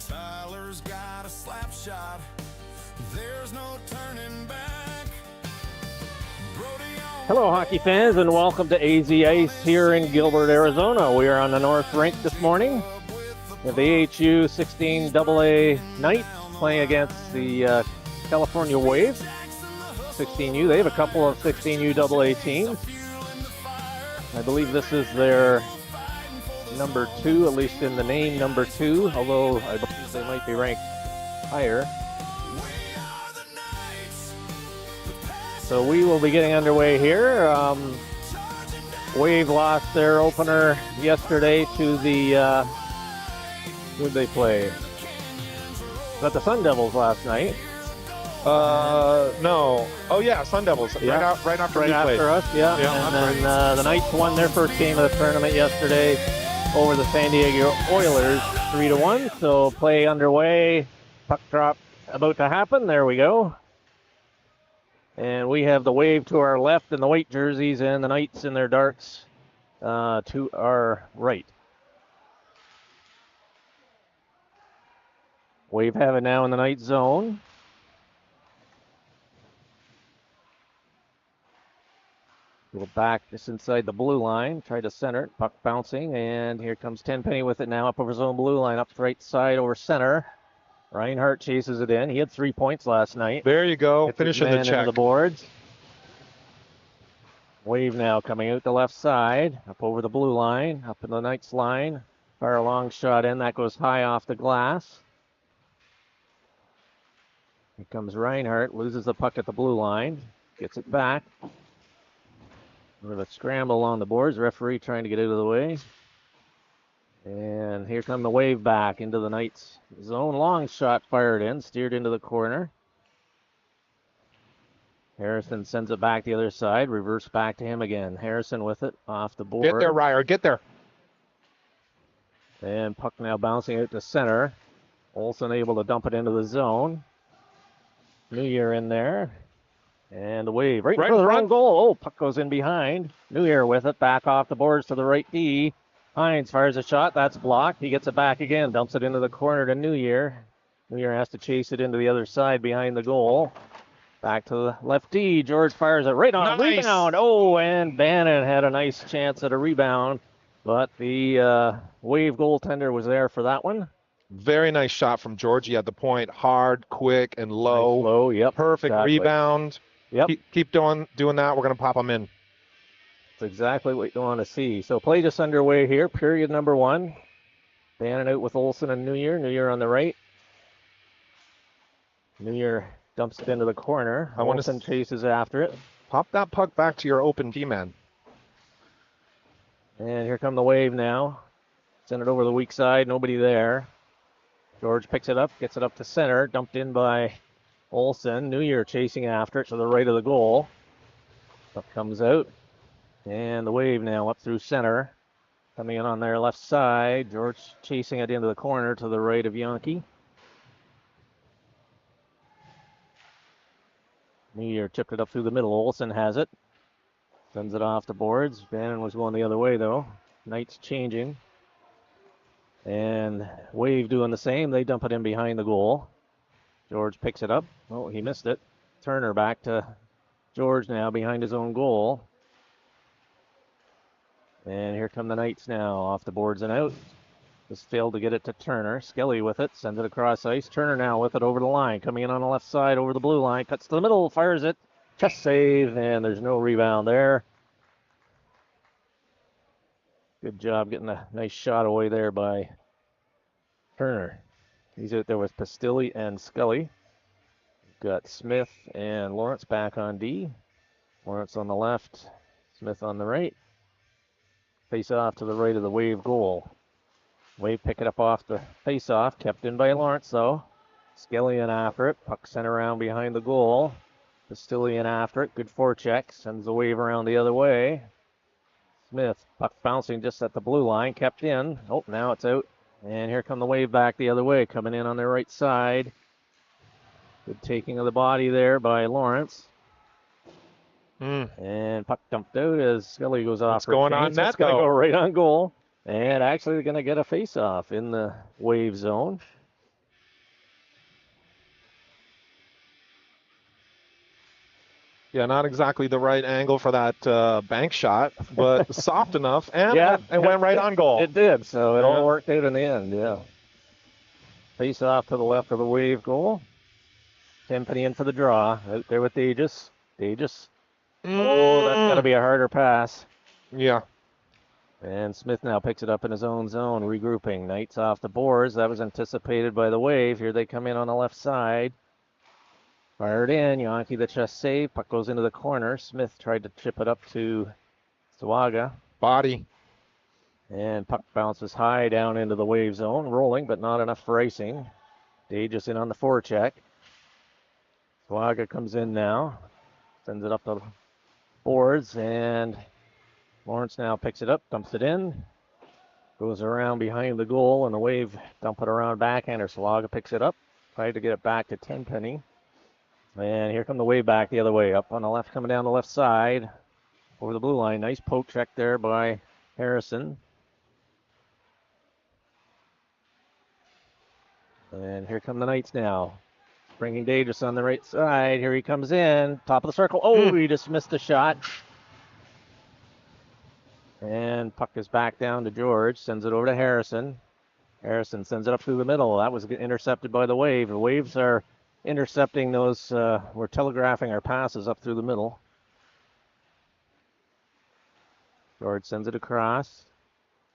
Tyler's got a slap shot. There's no turning back. Hello, hockey fans, and welcome to AZ Ice here in Gilbert, Arizona. We are on the North Rink this morning with the AHU 16 AA Knights playing against the California Wave 16U. They have a couple of 16U AA teams. I believe this is their number 2, at least in the name number 2, although I believe they might be ranked higher. So we will be getting underway here. Wave lost their opener yesterday to the, who'd they play? Got the Sun Devils last night. No. Oh yeah, Sun Devils. Yeah. Right after us, yeah. Yeah, And then the Knights won their first game of the tournament yesterday over the San Diego Oilers, 3-1. So play underway. Puck drop about to happen. There we go. And we have the Wave to our left in the white jerseys and the Knights in their darks to our right. Wave have it now in the Knight zone. Go back just inside the blue line. Try to center it. Puck bouncing. And here comes Tenpenny with it now up over his own blue line. Up the right side over center. Reinhardt chases it in. He had 3 points last night. There you go. Finishing the check. Into the boards. Wave now coming out the left side. Up over the blue line. Up in the Knights line. Fire a long shot in. That goes high off the glass. Here comes Reinhardt. Loses the puck at the blue line. Gets it back. With a scramble on the boards. Referee trying to get out of the way. And here come the Wave back into the Knights zone. Long shot fired in, steered into the corner. Harrison sends it back the other side. Reverse back to him again. Harrison with it off the board. Get there, Ryer. Get there. And puck now bouncing out to center. Olsen able to dump it into the zone. New Year in there. And the Wave right for the wrong goal. Oh, puck goes in behind. New Year with it. Back off the boards to the right D. Hines fires a shot. That's blocked. He gets it back again. Dumps it into the corner to New Year. New Year has to chase it into the other side behind the goal. Back to the left D. George fires it right on. Nice. Rebound. Oh, and Bannon had a nice chance at a rebound. But the Wave goaltender was there for that one. Very nice shot from George. He had the point. Hard, quick, and low. Nice low, yep. Perfect exactly. rebound. Yep. Keep doing that. We're going to pop them in. That's exactly what you want to see. So play just underway here. Period number 1. Bannon out with Olsen and New Year. New Year on the right. New Year dumps it into the corner. Olsen chases after it. Pop that puck back to your open D-man. And here come the Wave now. Send it over the weak side. Nobody there. George picks it up. Gets it up to center. Dumped in by Olsen. New Year chasing after it to the right of the goal. Puck comes out. And the Wave now up through center. Coming in on their left side. George chasing it into the corner to the right of Yonke. New Year chipped it up through the middle. Olsen has it. Sends it off the boards. Bannon was going the other way though. Knights changing. And Wave doing the same. They dump it in behind the goal. George picks it up. Oh, he missed it. Turner back to George now behind his own goal. And here come the Knights now off the boards and out. Just failed to get it to Turner. Skelly with it. Sends it across ice. Turner now with it over the line. Coming in on the left side over the blue line. Cuts to the middle. Fires it. Chest save. And there's no rebound there. Good job getting a nice shot away there by Turner. He's out there with Pastilli and Scully. Got Smith and Lawrence back on D. Lawrence on the left. Smith on the right. Face off to the right of the Wave goal. Wave pick it up off the face off. Kept in by Lawrence though. Skelly in after it. Puck sent around behind the goal. Pastilli in after it. Good forecheck. Sends the Wave around the other way. Smith. Puck bouncing just at the blue line. Kept in. Oh, now it's out. And here come the Wave back the other way. Coming in on their right side. Good taking of the body there by Lawrence. And puck dumped out as Scully goes off. What's going on net, It's going to go right on goal. And actually they're going to get a face-off in the Wave zone. Yeah, not exactly the right angle for that bank shot, but soft enough, and Yeah. it went right on goal. It did, so it all Yeah. worked out in the end, yeah. Face off to the left of the Wave goal. Tenpenny in for the draw. Out there with Daegis. Daegis. Oh, that's got to be a harder pass. Yeah. And Smith now picks it up in his own zone, regrouping. Knights off the boards. That was anticipated by the Wave. Here they come in on the left side. Fired in. Yankee the chest save. Puck goes into the corner. Smith tried to chip it up to Sawaga. Body. And puck bounces high down into the Wave zone. Rolling, but not enough for icing. Daegis in on the forecheck. Sawaga comes in now. Sends it up the boards. And Lawrence now picks it up, dumps it in. Goes around behind the goal, and the Wave dump it around backhander. Sawaga picks it up. Tried to get it back to Tenpenny. And here come the Wave back the other way. Up on the left, coming down the left side. Over the blue line. Nice poke check there by Harrison. And here come the Knights now. Bringing Daegis on the right side. Here he comes in. Top of the circle. Oh, he just missed the shot. And puck is back down to George. Sends it over to Harrison. Harrison sends it up through the middle. That was intercepted by the Wave. The Waves are intercepting those. We're telegraphing our passes up through the middle. George sends it across.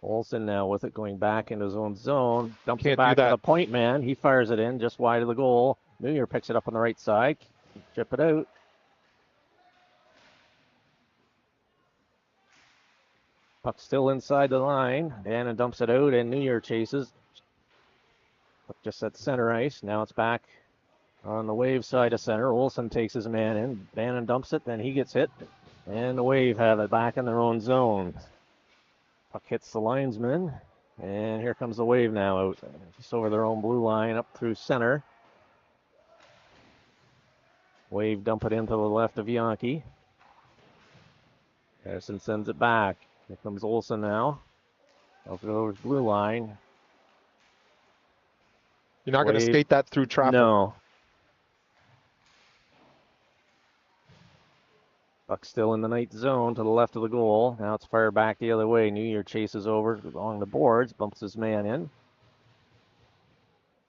Olsen now with it, going back into his own zone. Dumps it back to the point man. He fires it in just wide of the goal. New Year picks it up on the right side. Chip it out. Puck still inside the line. Bannon dumps it out, and New Year chases. Puck just at center ice. Now it's back on the Wave side of center. Olsen takes his man in. Bannon dumps it, then he gets hit. And the Wave have it back in their own zone. Puck hits the linesman. And here comes the Wave now out. Just over their own blue line, up through center. Wave dump it into the left of Yankee. Harrison sends it back. Here comes Olsen now. Over his blue line. You're not going to skate that through traffic. No. Puck still in the Knight zone to the left of the goal. Now it's fired back the other way. New Year chases over along the boards, bumps his man in.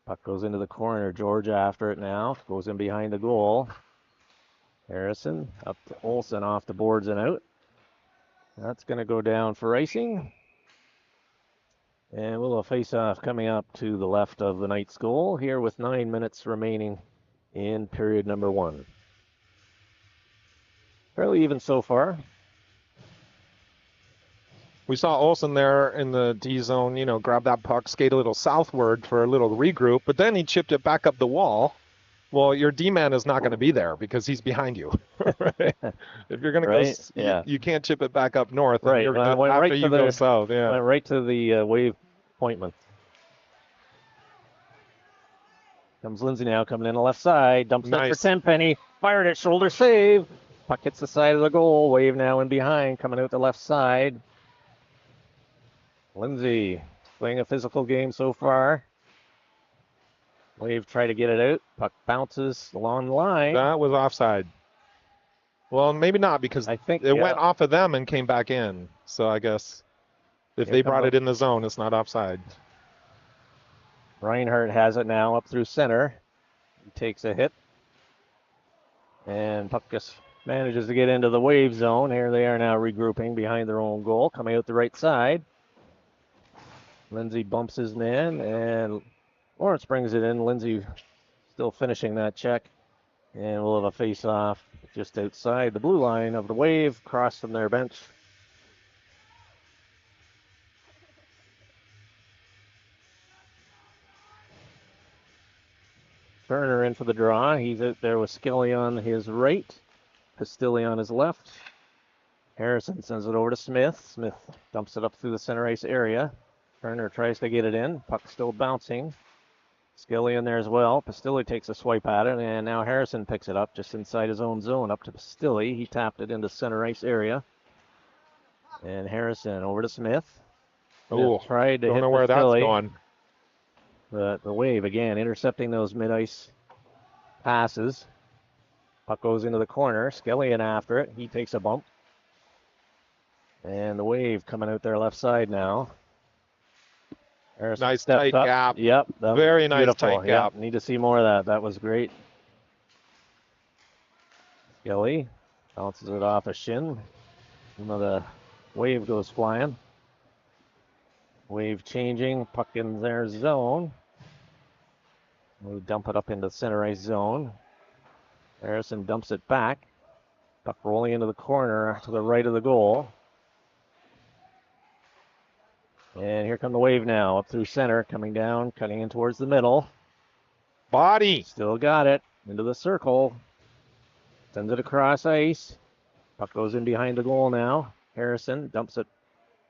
Puck goes into the corner. George after it now. Goes in behind the goal. Harrison up to Olsen off the boards and out. That's going to go down for icing. And we'll have face-off coming up to the left of the Knights goal here with 9 minutes remaining in period number 1. Fairly even so far. We saw Olsen there in the D zone, grab that puck, skate a little southward for a little regroup, but then he chipped it back up the wall. Well, your D-man is not going to be there because he's behind you. Right? If you're going to go, you can't chip it back up north. Right. After you go south, yeah. Went right to the Wave appointment. Comes Lindsay now, coming in the left side. Dumps it for Tenpenny. Fired it, shoulder save. Puck hits the side of the goal. Wave now in behind, coming out the left side. Lindsay playing a physical game so far. Wave try to get it out. Puck bounces along the line. That was offside. Well, maybe not because I think it went off of them and came back in. So I guess if they brought it in the zone, it's not offside. Reinhardt has it now up through center. He takes a hit. And puck just manages to get into the Wave zone. Here they are now regrouping behind their own goal. Coming out the right side. Lindsay bumps his man, and Lawrence brings it in. Lindsay still finishing that check. And we'll have a face-off just outside the blue line of the Wave, across from their bench. Turner in for the draw. He's out there with Skelly on his right, Pastilli on his left. Harrison sends it over to Smith. Smith dumps it up through the center ice area. Turner tries to get it in. Puck still bouncing. Skelly in there as well. Pastilli takes a swipe at it, and now Harrison picks it up just inside his own zone up to Pastilli. He tapped it into center ice area. And Harrison over to Smith. Oh, tried to don't hit know where Pastilli. That's going. The Wave again intercepting those mid-ice passes. Puck goes into the corner. Skelly in after it. He takes a bump. And the Wave coming out their left side now. Harrison Nice stepped tight up. gap. Yep. That Very was nice beautiful. tight gap. Yep. Need to see more of that. That was great. Skelly bounces it off a shin. Another Wave goes flying. Wave changing. Puck in their zone. We'll dump it up into the center ice zone. Harrison dumps it back. Puck rolling into the corner to the right of the goal. And here come the Wave now, up through center, coming down, cutting in towards the middle. Body. Still got it, into the circle. Sends it across ice. Puck goes in behind the goal now. Harrison dumps it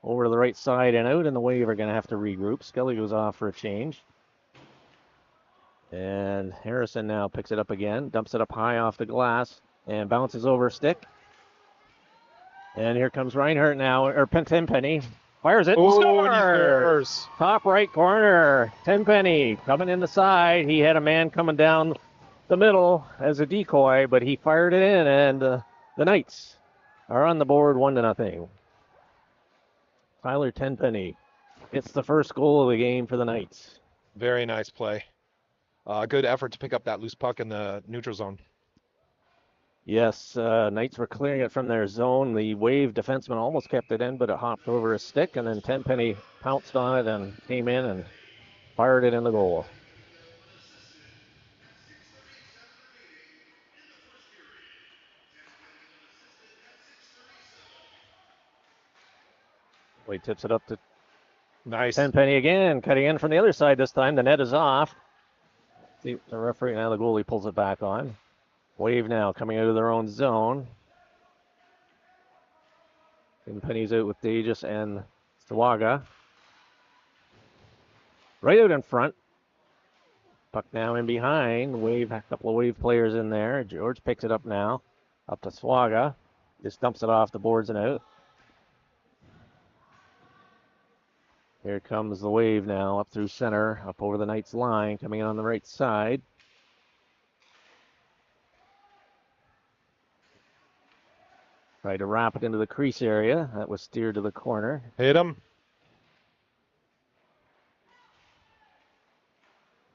over to the right side and out, and the Wave are going to have to regroup. Skelly goes off for a change. And Harrison now picks it up again, dumps it up high off the glass, and bounces over a stick. And here comes Reinhardt now, or Tenpenny. Fires it and scores! Top right corner. Tenpenny coming in the side. He had a man coming down the middle as a decoy, but he fired it in, and the Knights are on the board 1-0. Tyler Tenpenny. It's the first goal of the game for the Knights. Very nice play. Good effort to pick up that loose puck in the neutral zone. Yes, Knights were clearing it from their zone. The Wave defenseman almost kept it in, but it hopped over a stick, and then Tenpenny pounced on it and came in and fired it in the goal. Wade tips it up to Nice. Tenpenny again, cutting in from the other side this time. The net is off. The referee, now the goalie pulls it back on. Wave now coming out of their own zone. Tenpenny's out with Dages and Sawaga. Right out in front. Puck now in behind. Wave, a couple of Wave players in there. George picks it up now. Up to Sawaga. Just dumps it off the boards and out. Here comes the Wave now, up through center, up over the Knights line, coming in on the right side. Tried to wrap it into the crease area. That was steered to the corner. Hit him.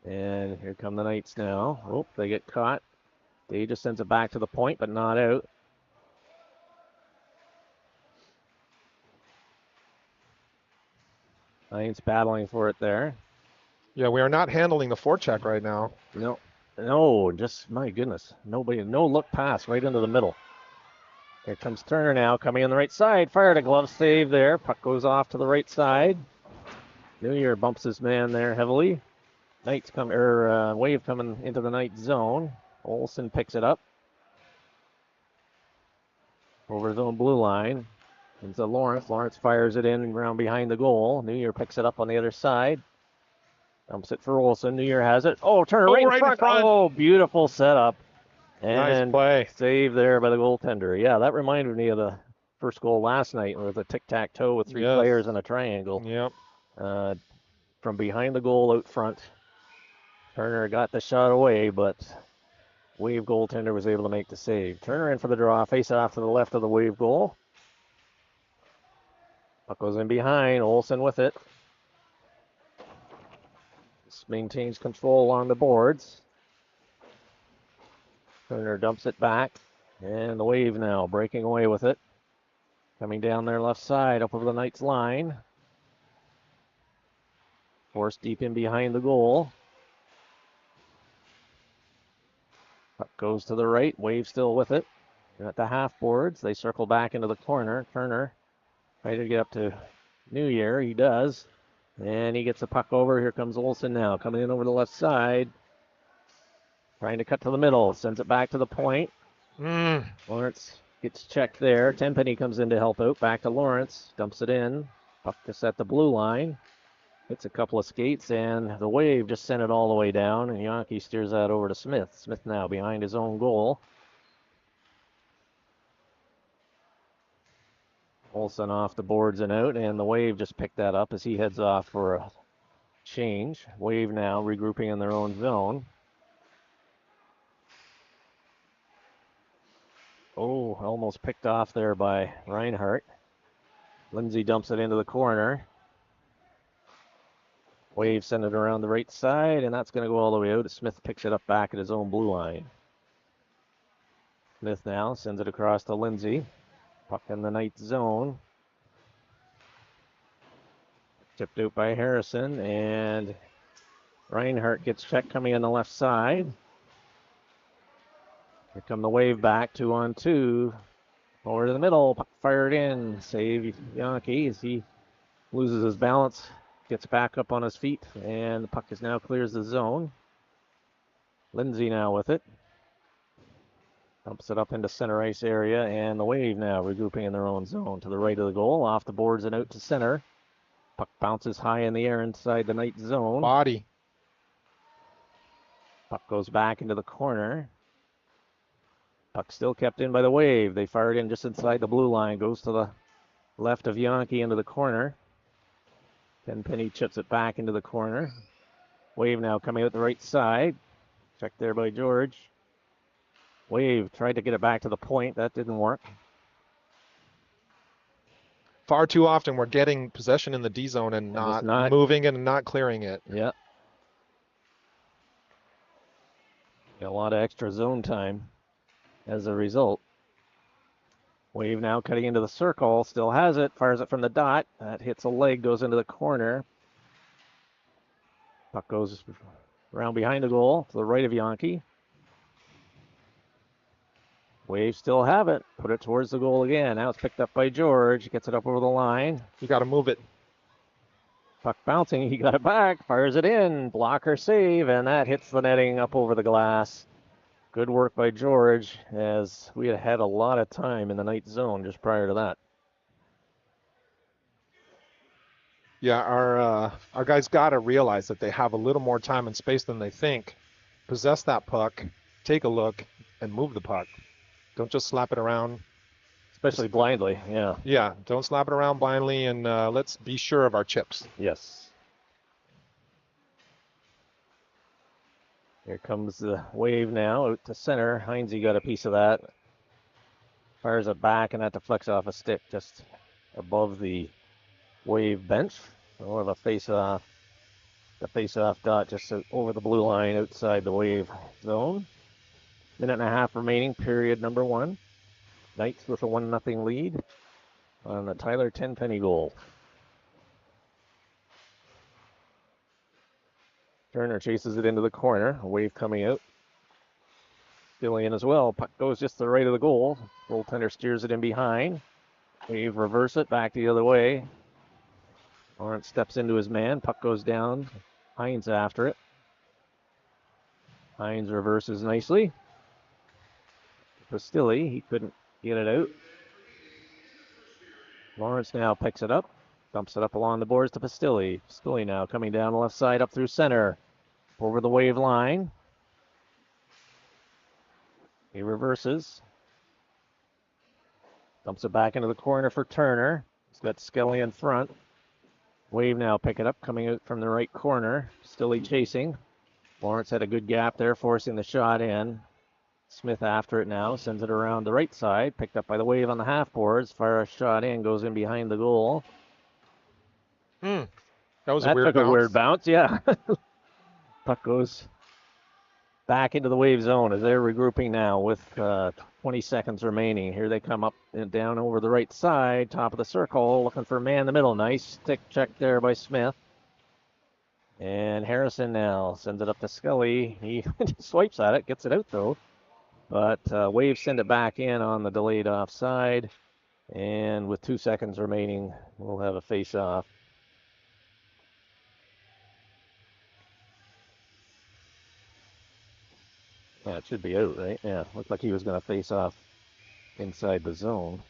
And here come the Knights now. Oh, they get caught. They just sends it back to the point, but not out. Knights battling for it there. Yeah, we are not handling the forecheck right now. No, just, my goodness. Nobody, no look pass right into the middle. Here comes Turner now, coming on the right side. Fired a glove save there. Puck goes off to the right side. New Year bumps his man there heavily. Knights come, Wave coming into the Knight zone. Olsen picks it up. Over his own blue line. Into Lawrence. Lawrence fires it in around behind the goal. New Year picks it up on the other side. Dumps it for Olsen. New Year has it. Oh, Turner right in front. Oh, beautiful setup. And nice play. Save there by the goaltender. Yeah, that reminded me of the first goal last night with a tic-tac-toe with three players in a triangle. Yep. From behind the goal out front. Turner got the shot away, but Wave goaltender was able to make the save. Turner in for the draw. Face off to the left of the Wave goal. Puck goes in behind. Olsen with it. Just maintains control along the boards. Turner dumps it back. And the Wave now breaking away with it. Coming down their left side up over the Knights line. Forced deep in behind the goal. Puck goes to the right. Wave still with it. They're at the half boards. They circle back into the corner. Turner trying to get up to New Year. He does. And he gets the puck over. Here comes Olsen now. Coming in over the left side. Trying to cut to the middle. Sends it back to the point. Lawrence gets checked there. Tenpenny comes in to help out. Back to Lawrence. Dumps it in. Puck just at the blue line. Hits a couple of skates, and the Wave just sent it all the way down, and Yankee steers that over to Smith. Smith now behind his own goal. Olsen off the boards and out, and the Wave just picked that up as he heads off for a change. Wave now regrouping in their own zone. Oh, almost picked off there by Reinhardt. Lindsay dumps it into the corner. Wave send it around the right side, and that's going to go all the way out. Smith picks it up back at his own blue line. Smith now sends it across to Lindsay. Puck in the Knights zone. Tipped out by Harrison, and Reinhardt gets checked coming on the left side. Here come the Wave back, 2-on-2. Over to the middle, puck fired in. Save Yankee as he loses his balance. Gets back up on his feet, and the puck is now clears the zone. Lindsay now with it. Dumps it up into center ice area, and the Wave now regrouping in their own zone to the right of the goal. Off the boards and out to center. Puck bounces high in the air inside the Knight zone. Body. Puck goes back into the corner. Puck still kept in by the Wave. They fire it in just inside the blue line. Goes to the left of Yankee into the corner. Penny chips it back into the corner. Wave now coming out the right side. Checked there by George. Wave tried to get it back to the point. That didn't work. Far too often we're getting possession in the D zone and not moving and not clearing it. Yeah. Got a lot of extra zone time as a result. Wave now cutting into the circle, still has it, fires it from the dot. That hits a leg, goes into the corner. Puck goes around behind the goal to the right of Yankee. Wave still have it, put it towards the goal again. Now it's picked up by George, gets it up over the line. You got to move it. Puck bouncing, he got it back, fires it in, blocker save, and that hits the netting up over the glass. Good work by George, as we had a lot of time in the Knight zone just prior to that. Yeah, our guys got to realize that they have a little more time and space than they think. Possess that puck, take a look, and move the puck. Don't just slap it around. Especially blindly, yeah. Yeah, don't slap it around blindly, and let's be sure of our chips. Yes. Here comes the Wave now, out to center. Heinze got a piece of that. Fires it back, and that deflects off a stick just above the Wave bench. Or the face-off dot just over the blue line outside the Wave zone. Minute and a half remaining, period number 1. Knights with a 1-0 lead on the Tyler Tenpenny goal. Turner chases it into the corner. A Wave coming out. Still in as well. Puck goes just to the right of the goal. Goaltender steers it in behind. Wave reverse it back the other way. Lawrence steps into his man. Puck goes down. Hines after it. Hines reverses nicely. Pastilli, he couldn't get it out. Lawrence now picks it up. Dumps it up along the boards to Pastilli. Pastilli now coming down the left side up through center. Over the Wave line. He reverses. Dumps it back into the corner for Turner. He's got Skelly in front. Wave now pick it up, coming out from the right corner. Pastilli chasing. Lawrence had a good gap there, forcing the shot in. Smith after it now, sends it around the right side. Picked up by the Wave on the half boards. Fire a shot in, goes in behind the goal. That was a weird bounce. That took a weird bounce, yeah. Puck goes back into the Wave zone as they're regrouping now with 20 seconds remaining. Here they come up and down over the right side, top of the circle, looking for a man in the middle. Nice stick check there by Smith. And Harrison now sends it up to Scully. He swipes at it, gets it out though. But Wave send it back in on the delayed offside. And with 2 seconds remaining, we'll have a face-off. Yeah, it should be out, right? Yeah, looked like he was going to face off inside the zone.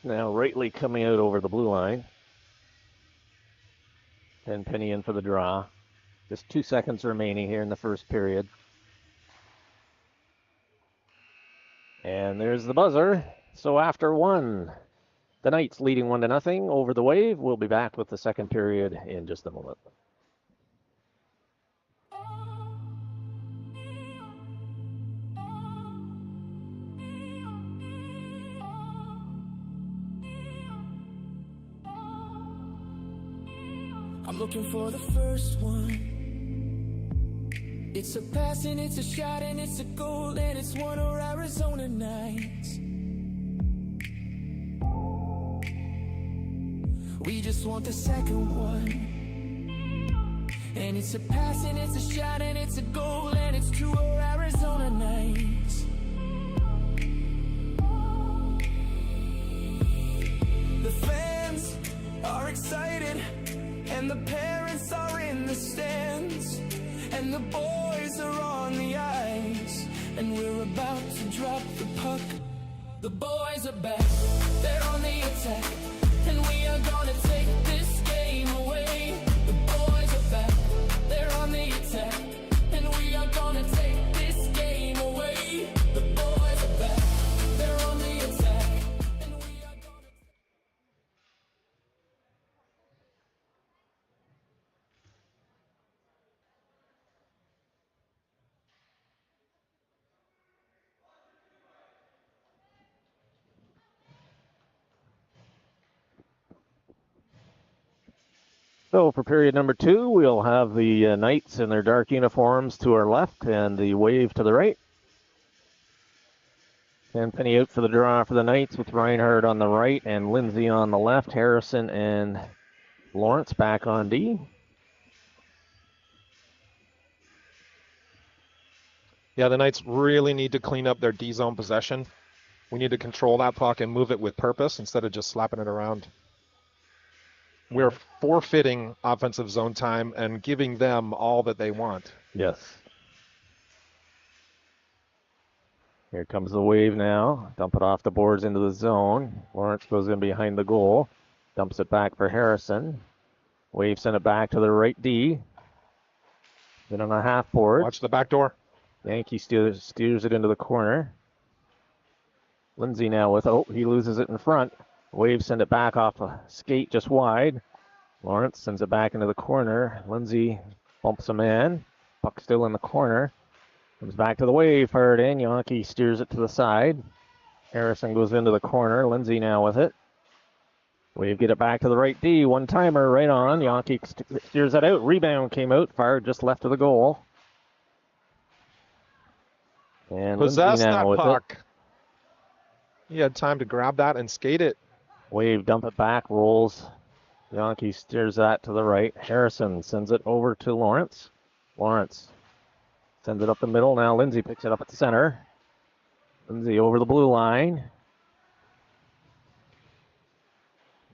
Now rightly coming out over the blue line. Penny in for the draw. Just 2 seconds remaining here in the first period. And there's the buzzer. So after 1, the Knights leading 1-0 over the Wave. We'll be back with the second period in just a moment. I'm looking for the first one. It's a pass and it's a shot and it's a goal and it's one of Arizona nights. We just want the second one. And it's a pass and it's a shot and it's a goal and it's two of Arizona nights. The fans are excited and the parents are in the stands and the boys are on the ice and we're about to drop the puck. The boys are back, they're on the attack and we are gonna take this game away. The boys are back, they're on the attack and we are gonna take this game away. The boys are back, they're on the attack and we are gonna... So for period number 2, we'll have the Knights in their dark uniforms to our left and the Wave to the right. Penny out for the draw for the Knights with Reinhardt on the right and Lindsay on the left. Harrison and Lawrence back on D. Yeah, the Knights really need to clean up their D-zone possession. We need to control that puck and move it with purpose instead of just slapping it around. We're forfeiting offensive zone time and giving them all that they want. Yes. Here comes the Wave now. Dump it off the boards into the zone. Lawrence goes in behind the goal. Dumps it back for Harrison. Wave sent it back to the right D. Then on a half board. Watch the back door. Yankee steers it into the corner. Lindsay now with, he loses it in front. Wave send it back off a skate just wide. Lawrence sends it back into the corner. Lindsay bumps a man. Puck still in the corner. Comes back to the Wave, fired in. Yankee steers it to the side. Harrison goes into the corner. Lindsay now with it. Wave get it back to the right D. One-timer right on. Yankee steers that out. Rebound came out. Fired just left of the goal. And possess Lindsay now that with puck. it. He had time to grab that and skate it. Wave dump it back, rolls. Yankee steers that to the right. Harrison sends it over to Lawrence. Lawrence sends it up the middle. Now Lindsay picks it up at the center. Lindsay over the blue line.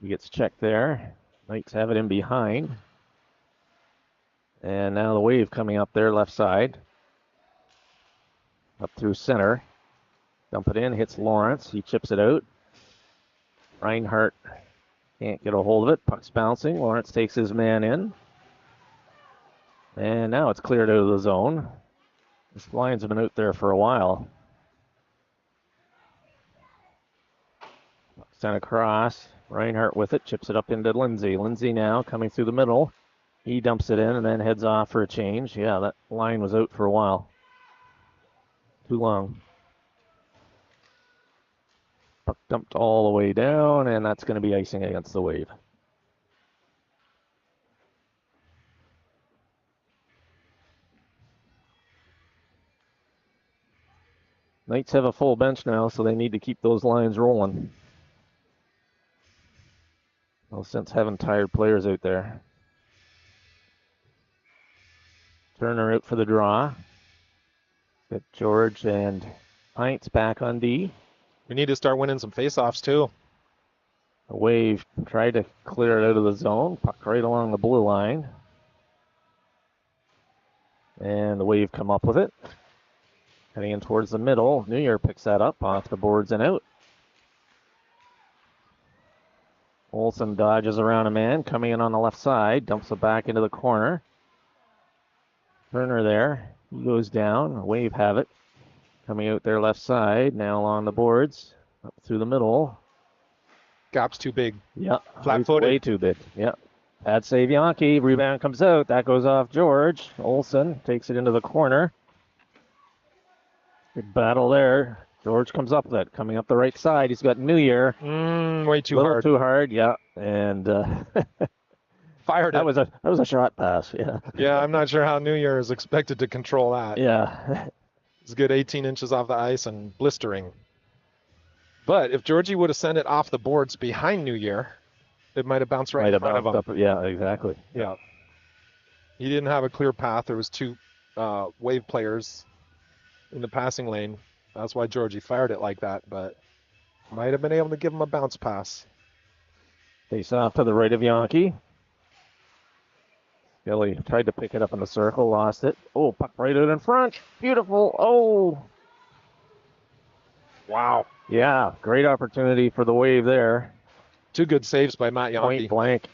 He gets checked there. Knights have it in behind. And now the Wave coming up there left side. Up through center. Dump it in, hits Lawrence. He chips it out. Reinhardt can't get a hold of it. Puck's bouncing. Lawrence takes his man in. And now it's cleared out of the zone. This line's been out there for a while. Puck sent across. Reinhardt with it. Chips it up into Lindsay. Lindsay now coming through the middle. He dumps it in and then heads off for a change. Yeah, that line was out for a while. Too long. Puck dumped all the way down, and that's going to be icing against the Wave. Knights have a full bench now, so they need to keep those lines rolling. No sense having tired players out there. Turner out for the draw. Got George and Pints back on D. We need to start winning some faceoffs too. The Wave tried to clear it out of the zone. Puck right along the blue line. And the Wave come up with it. Heading in towards the middle. New Year picks that up off the boards and out. Olsen dodges around a man. Coming in on the left side. Dumps it back into the corner. Turner there. He goes down. Wave have it. Coming out there left side. Now along the boards. Up through the middle. Gap's too big. Yeah. Flat-footed. Way too big. Yeah. Bad save Yankee. Rebound comes out. That goes off George. Olsen takes it into the corner. Big battle there. George comes up with it. Coming up the right side. He's got New Year. Way too hard. Too hard, yeah. And Fired it. That was a shot pass. Yeah. Yeah, I'm not sure how New Year is expected to control that. Yeah. It's a good 18 inches off the ice and blistering. But if Georgie would have sent it off the boards behind New Year, it might have bounced right Might in have front of him. bounced up. Yeah, exactly. Yeah. He didn't have a clear path. There was two Wave players in the passing lane. That's why Georgie fired it like that, but might have been able to give him a bounce pass. Face off to the right of Yankee. Skelly tried to pick it up in the circle, lost it. Oh, puck right out in front. Beautiful. Oh. Wow. Yeah, great opportunity for the Wave there. Two good saves by Matt Yankee. Point blank.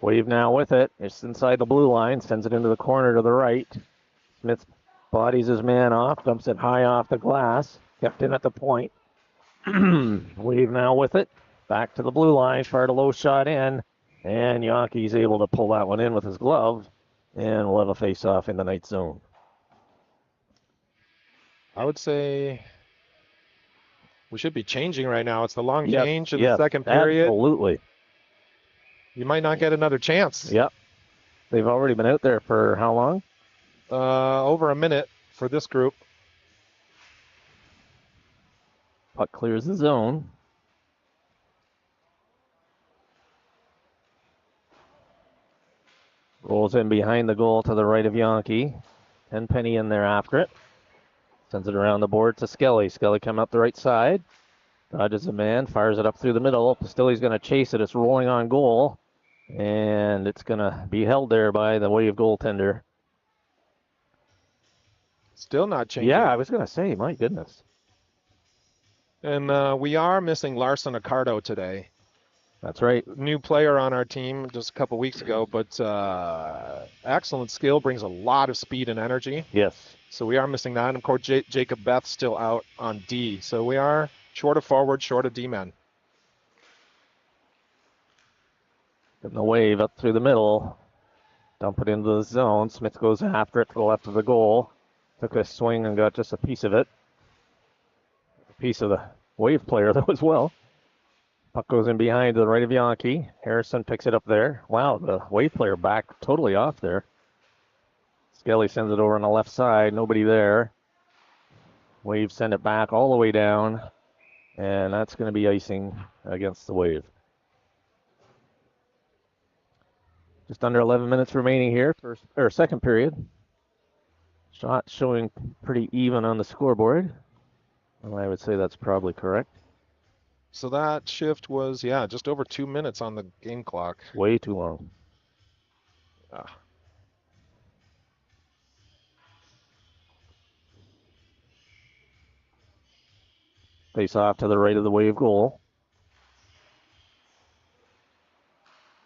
Wave now with it. It's inside the blue line. Sends it into the corner to the right. Smith bodies his man off. Dumps it high off the glass. Kept in at the point. Wave now with it. Back to the blue line. Fired a low shot in. And Yankee's able to pull that one in with his glove. And we'll have a face-off in the night zone. I would say we should be changing right now. It's the long change in the second period. Absolutely. You might not get another chance. Yep. They've already been out there for how long? Over a minute for this group. Puck clears the zone. Rolls in behind the goal to the right of Yankee. Tenpenny in there after it. Sends it around the board to Skelly. Skelly coming up the right side. Dodges a man, fires it up through the middle. Pastilli's going to chase it. It's rolling on goal. And it's going to be held there by the Wave goaltender. Still not changing. Yeah, I was going to say, my goodness. And we are missing Larson Accardo today. That's right. New player on our team just a couple weeks ago, but excellent skill, brings a lot of speed and energy. Yes. So we are missing that. And of course, Jacob Beth still out on D. So we are short of forward, short of D-men. Getting the Wave up through the middle. Dump it into the zone. Smith goes after it to the left of the goal. Took a swing and got just a piece of it. A piece of the Wave player, though, as well. Puck goes in behind to the right of Yankee. Harrison picks it up there. Wow, the Wave player back totally off there. Skelly sends it over on the left side. Nobody there. Wave send it back all the way down. And that's going to be icing against the Wave. Just under 11 minutes remaining here, second period. Shot showing pretty even on the scoreboard. Well, I would say that's probably correct. So that shift was, just over 2 minutes on the game clock. Way too long. Face off to the right of the Wave goal.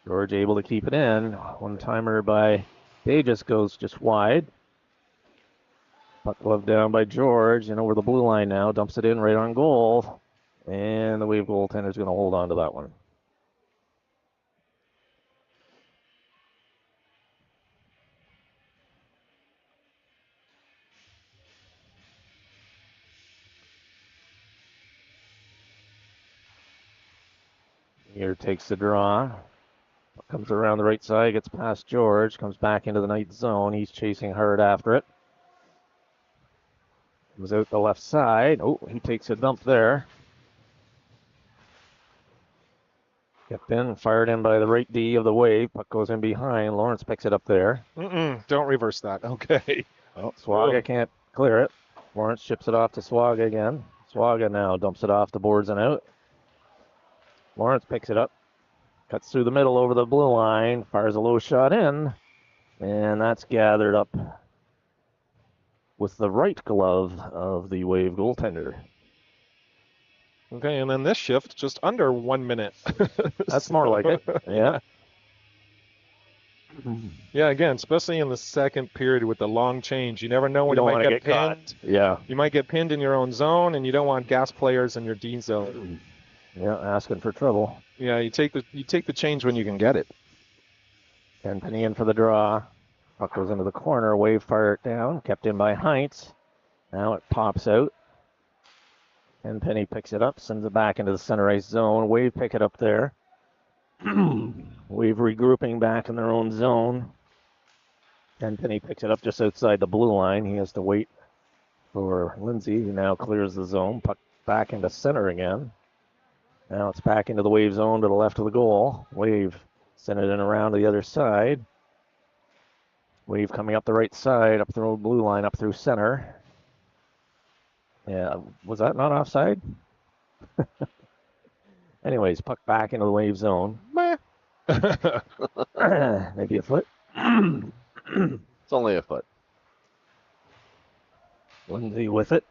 George able to keep it in. One-timer by Davis goes just wide. Puck glove down by George and over the blue line now. Dumps it in right on goal. And the Wave goaltender is going to hold on to that one. Here takes the draw. Comes around the right side, gets past George, comes back into the night zone. He's chasing hard after it. Comes out the left side. Oh, he takes a dump there. Kept in, fired in by the right D of the Wave. Puck goes in behind. Lawrence picks it up there. Don't reverse that. Okay. Oh, Swaga can't clear it. Lawrence chips it off to Swaga again. Swaga now dumps it off the boards and out. Lawrence picks it up. Cuts through the middle over the blue line. Fires a low shot in. And that's gathered up with the right glove of the Wave goaltender. Okay, and then this shift, just under 1 minute. That's more like it. Yeah. Yeah, again, especially in the second period with the long change. You never know when you might get pinned. Caught. Yeah. You might get pinned in your own zone, and you don't want gas players in your D zone. Yeah, asking for trouble. Yeah, you take the change when you can get it. Tenpenny in for the draw. Puck goes into the corner. Wave fire it down. Kept in by Heinz. Now it pops out. Tenpenny picks it up, sends it back into the center ice zone. Wave pick it up there. Wave regrouping back in their own zone. Penny picks it up just outside the blue line. He has to wait for Lindsay, who now clears the zone. Puck back into center again. Now it's back into the Wave zone to the left of the goal. Wave sent it in around to the other side. Wave coming up the right side, up the old blue line, up through center. Yeah, was that not offside? Anyways, puck back into the Wave zone. Maybe a foot. It's only a foot. Lindsay with it.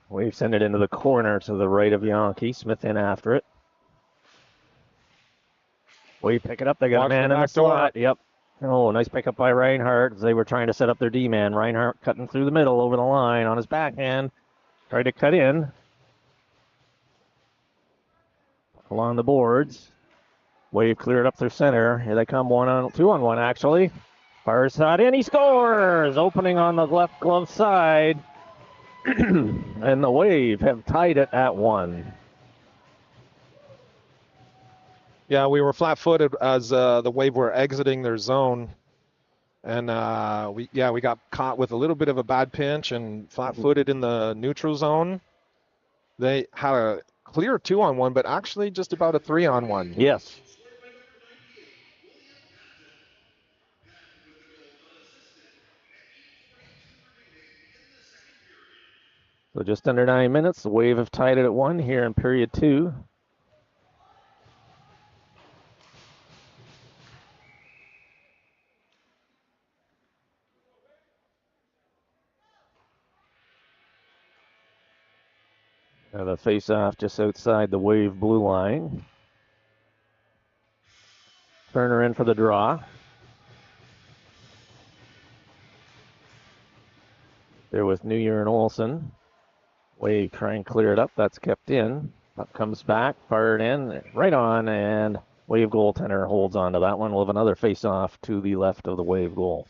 Wave send it into the corner to the right of Yankee. Smith in after it. Wave pick it up. They got Watch a man the in the back door. slot. Yep. Oh, nice pickup by Reinhardt. They were trying to set up their D-man. Reinhardt cutting through the middle over the line on his backhand. Tried to cut in. Along the boards. Wave cleared up through center. Here they come 2-on-1 actually. Fires shot in. He scores! Opening on the left glove side. And the Wave have tied it at 1. Yeah, we were flat-footed as the Wave were exiting their zone, and we got caught with a little bit of a bad pinch and flat-footed in the neutral zone. They had a clear 2-on-1, but actually just about a 3-on-1. Yes. So just under 9 minutes, the Wave have tied it at 1 here in period 2. Now the face-off just outside the Wave blue line. Turner in for the draw. There with New Year and Olsen. Wave try and clear it up. That's kept in. Puck comes back, fired in, right on, and Wave goaltender holds on to that one. We'll have another face-off to the left of the Wave goal.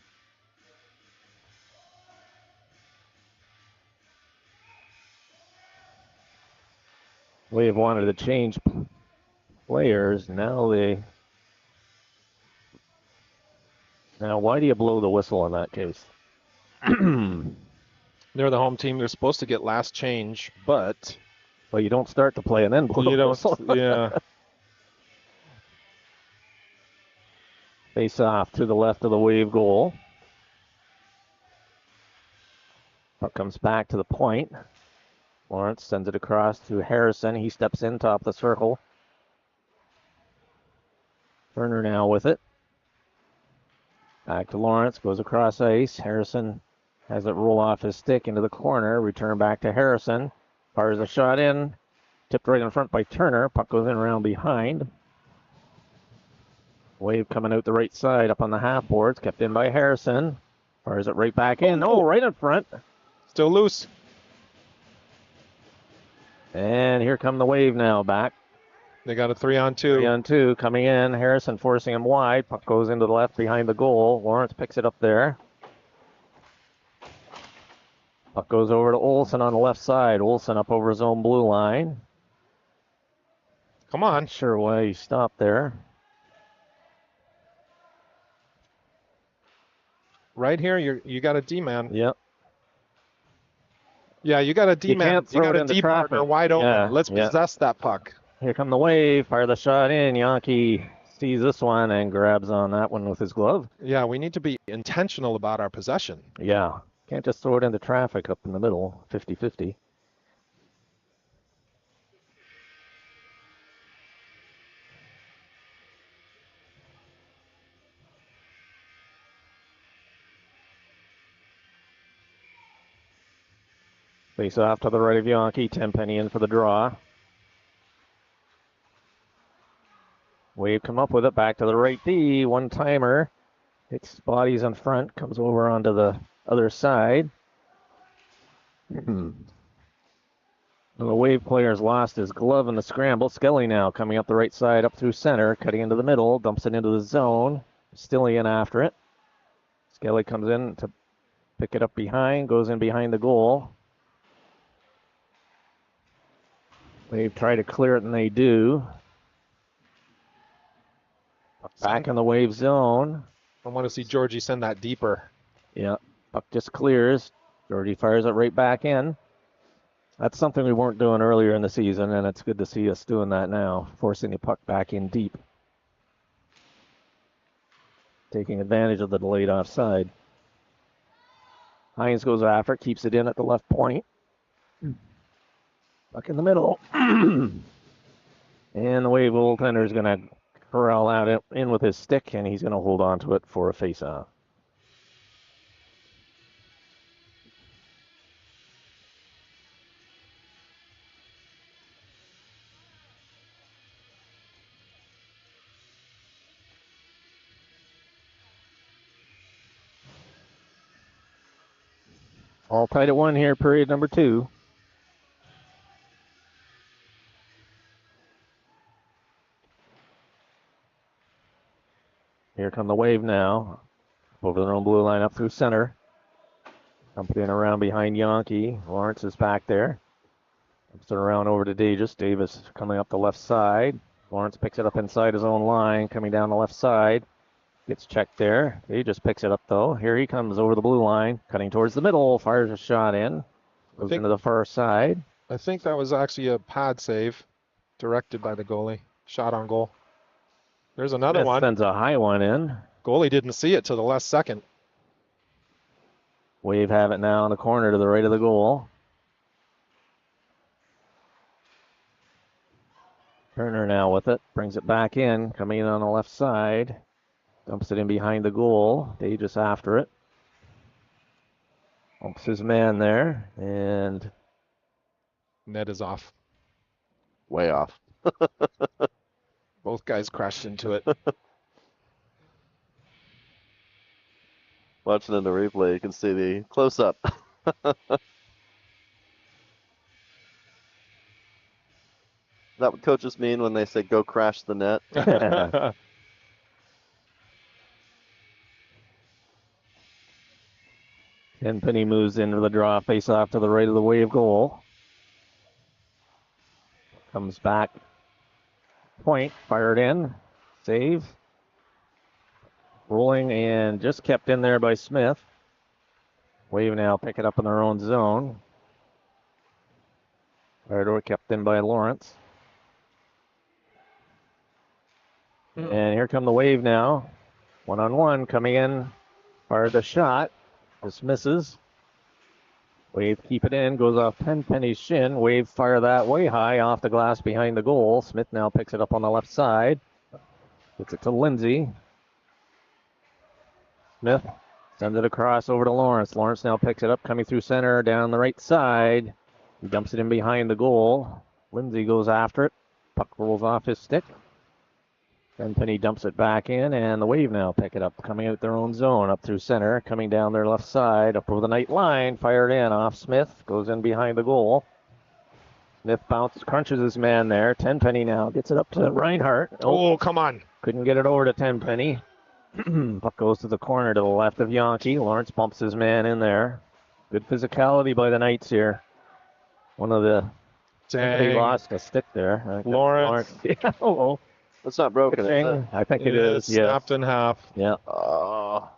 Wave wanted to change players. Now why do you blow the whistle in that case? They're the home team. They're supposed to get last change, but Well, you don't start the play and then blow you the don't. whistle. Yeah. Face off to the left of the Wave goal. Puck comes back to the point. Lawrence sends it across to Harrison. He steps in top of the circle. Turner now with it. Back to Lawrence, goes across ice. Harrison has it roll off his stick into the corner. Return back to Harrison. Fires a shot in. Tipped right in front by Turner. Puck goes in around behind. Wave coming out the right side up on the half boards. Kept in by Harrison. Fires it right back in. Oh, right in front. Still loose. And here come the Wave now back. They got a 3-on-2. 3-on-2 coming in. Harrison forcing him wide. Puck goes into the left behind the goal. Lawrence picks it up there. Puck goes over to Olsen on the left side. Olsen up over his own blue line. Come on. Not sure why he stopped there. Right here, you got a D-man. Yep. Yeah, you got a D-man. can't You throw got it a into D-partner traffic. wide open. Yeah, Let's yeah. possess that puck. Here come the Wave. Fire the shot in. Yankee sees this one and grabs on that one with his glove. Yeah, we need to be intentional about our possession. Yeah. Can't just throw it into traffic up in the middle, 50-50. Face off to the right of Yankee. Tenpenny in for the draw. Wave come up with it. Back to the right D. One-timer. Hits bodies in front. Comes over onto the other side. The Wave player's lost his glove in the scramble. Skelly now coming up the right side, up through center, cutting into the middle, dumps it into the zone. Stilly in after it. Skelly comes in to pick it up behind, goes in behind the goal. Wave try to clear it, and they do. Back in the Wave zone. I want to see Georgie send that deeper. Yeah, puck just clears. Georgie fires it right back in. That's something we weren't doing earlier in the season, and it's good to see us doing that now, forcing the puck back in deep. Taking advantage of the delayed offside. Hines goes after it, keeps it in at the left point. Puck in the middle. And the Wave goaltender is going to corral out in with his stick, and he's going to hold on to it for a face-off. All tied at 1 here, period number 2. Here come the Wave now. Over their own blue line up through center. Dumped in around behind Yonke. Lawrence is back there. Dumps it around over to Davis. Davis coming up the left side. Lawrence picks it up inside his own line, coming down the left side. Gets checked there. He just picks it up though. Here he comes over the blue line, cutting towards the middle. Fires a shot in. Goes into the far side. I think that was actually a pad save directed by the goalie. Shot on goal. There's another Smith one. sends a high one in. Goalie didn't see it till the last second. Wave have it now in the corner to the right of the goal. Turner now with it. Brings it back in. Coming in on the left side. Dumps it in behind the goal. Davis after it. Bumps his man there. And Net is off. Way off. Both guys crashed into it. Watching in the replay, you can see the close-up. Is that what coaches mean when they say go crash the net? Tenpenny moves into the draw, face off to the right of the Wave goal. Comes back. Point, fired in. Save. Rolling and just kept in there by Smith. Wave now pick it up in their own zone. Fired or kept in by Lawrence. And here come the Wave now. 1-on-1 coming in. Fired the shot. Just misses. Wave keep it in. Goes off Tenpenny's shin. Wave fire that way high off the glass behind the goal. Smith now picks it up on the left side. Gets it to Lindsay. Smith sends it across over to Lawrence. Lawrence now picks it up coming through center down the right side. He dumps it in behind the goal. Lindsay goes after it. Puck rolls off his stick. Tenpenny dumps it back in, and the Wave now pick it up, coming out their own zone, up through center, coming down their left side, up over the night line, fired in off Smith, goes in behind the goal. Smith bounces, crunches his man there. Tenpenny now gets it up to Reinhardt. Oh, come on. Couldn't get it over to Tenpenny. Puck goes to the corner to the left of Yonke. Lawrence bumps his man in there. Good physicality by the Knights here. One of the... He lost a stick there. Lawrence. Yeah, oh. It's not broken, is it? I think It is. is Yeah. snapped in half. Yeah. Oh.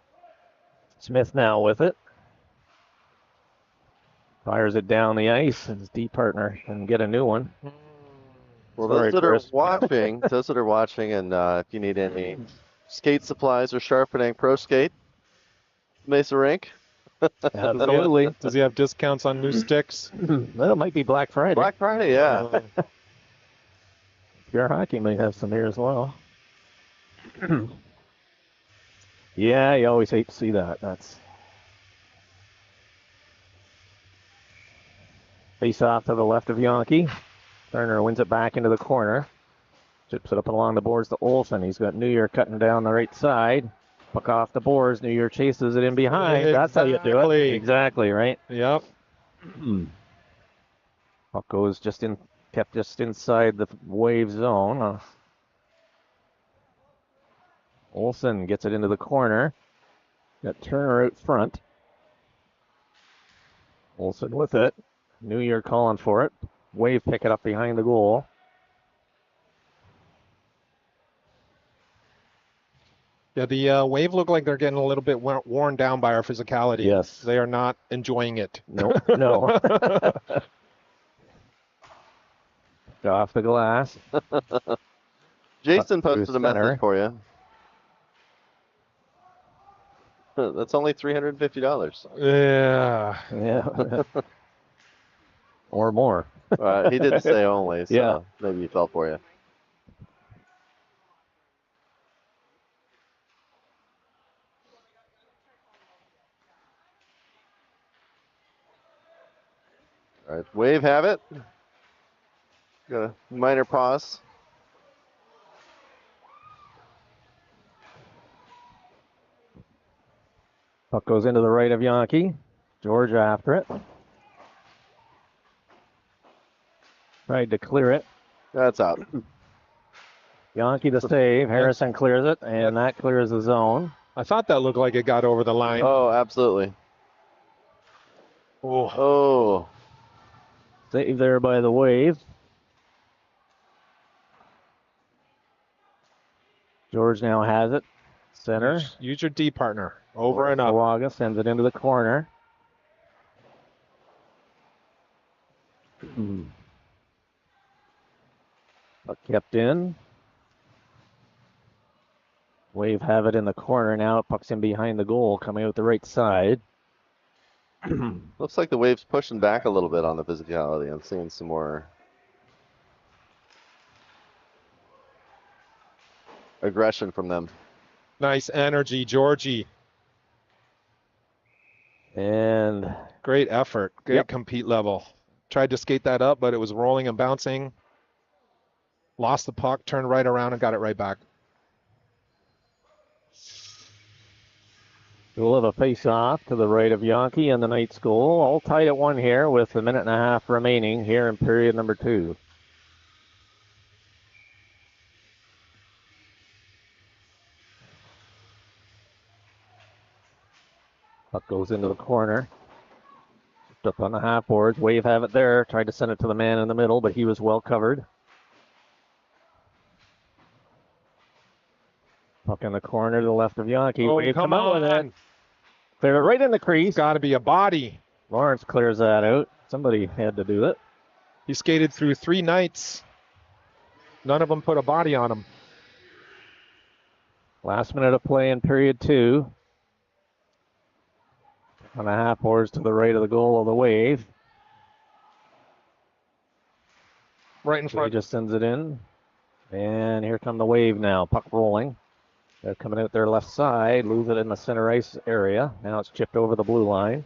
Smith now with it. Fires it down the ice. His D partner can get a new one. Well, Sorry, those that Chris. are watching, and if you need any skate supplies or sharpening, Pro Skate, Mesa Rink. Absolutely. Does he have discounts on new sticks? Well, it might be Black Friday. Black Friday, yeah. Pure Hockey might have some here as well. Yeah, you always hate to see that. That's face off to the left of Yonke. Turner wins it back into the corner. Chips it up along the boards to Olsen. He's got New Year cutting down the right side. Puck off the boards. New Year chases it in behind. That's how you do it. Exactly, right? Yep. Puck goes kept just inside the Wave zone. Olsen gets it into the corner. Got Turner out front. Olsen with it. New Year calling for it. Wave pick it up behind the goal. Yeah, the Wave look like they're getting a little bit worn down by our physicality. Yes. They are not enjoying it. Nope, no. Off the glass. Jason Up through posted a center. message for you. That's only $350. Yeah. Yeah. Or more. He did say only, so Yeah. maybe he fell for you. All right, Wave have it. Got a minor pause. Puck goes into the right of Yankee. George after it. Tried to clear it. That's out. Yankee to save. Harrison clears it, and that clears the zone. I thought that looked like it got over the line. Oh, absolutely. Oh. Save there by the Wave. George now has it. Center. Use your D partner. Over and up. Malaga sends it into the corner. Puck kept in. Wave have it in the corner now. Puck's in behind the goal, coming out the right side. Looks like the Wave's pushing back a little bit on the physicality. I'm seeing some more aggression from them. Nice energy, Georgie. And great effort. Great compete level. Tried to skate that up, but it was rolling and bouncing. Lost the puck, turned right around, and got it right back. we'll have a face-off to the right of Yankee and the Knights goal. All tied at 1 here with a minute and a half remaining here in period number 2. Puck goes into the corner. Up on the half boards. Wave have it there. Tried to send it to the man in the middle, but he was well covered. Puck in the corner to the left of Yankee. Oh, Wave come out on. with it. Cleared it right in the crease. Got to be a body. Lawrence clears that out. Somebody had to do it. He skated through 3 Knights. None of them put a body on him. Last minute of play in period 2. On the half boards to the right of the goal of the Wave. Right in front. He just sends it in. And here come the Wave now. Puck rolling. They're coming out their left side. Lose it in the center ice area. Now it's chipped over the blue line.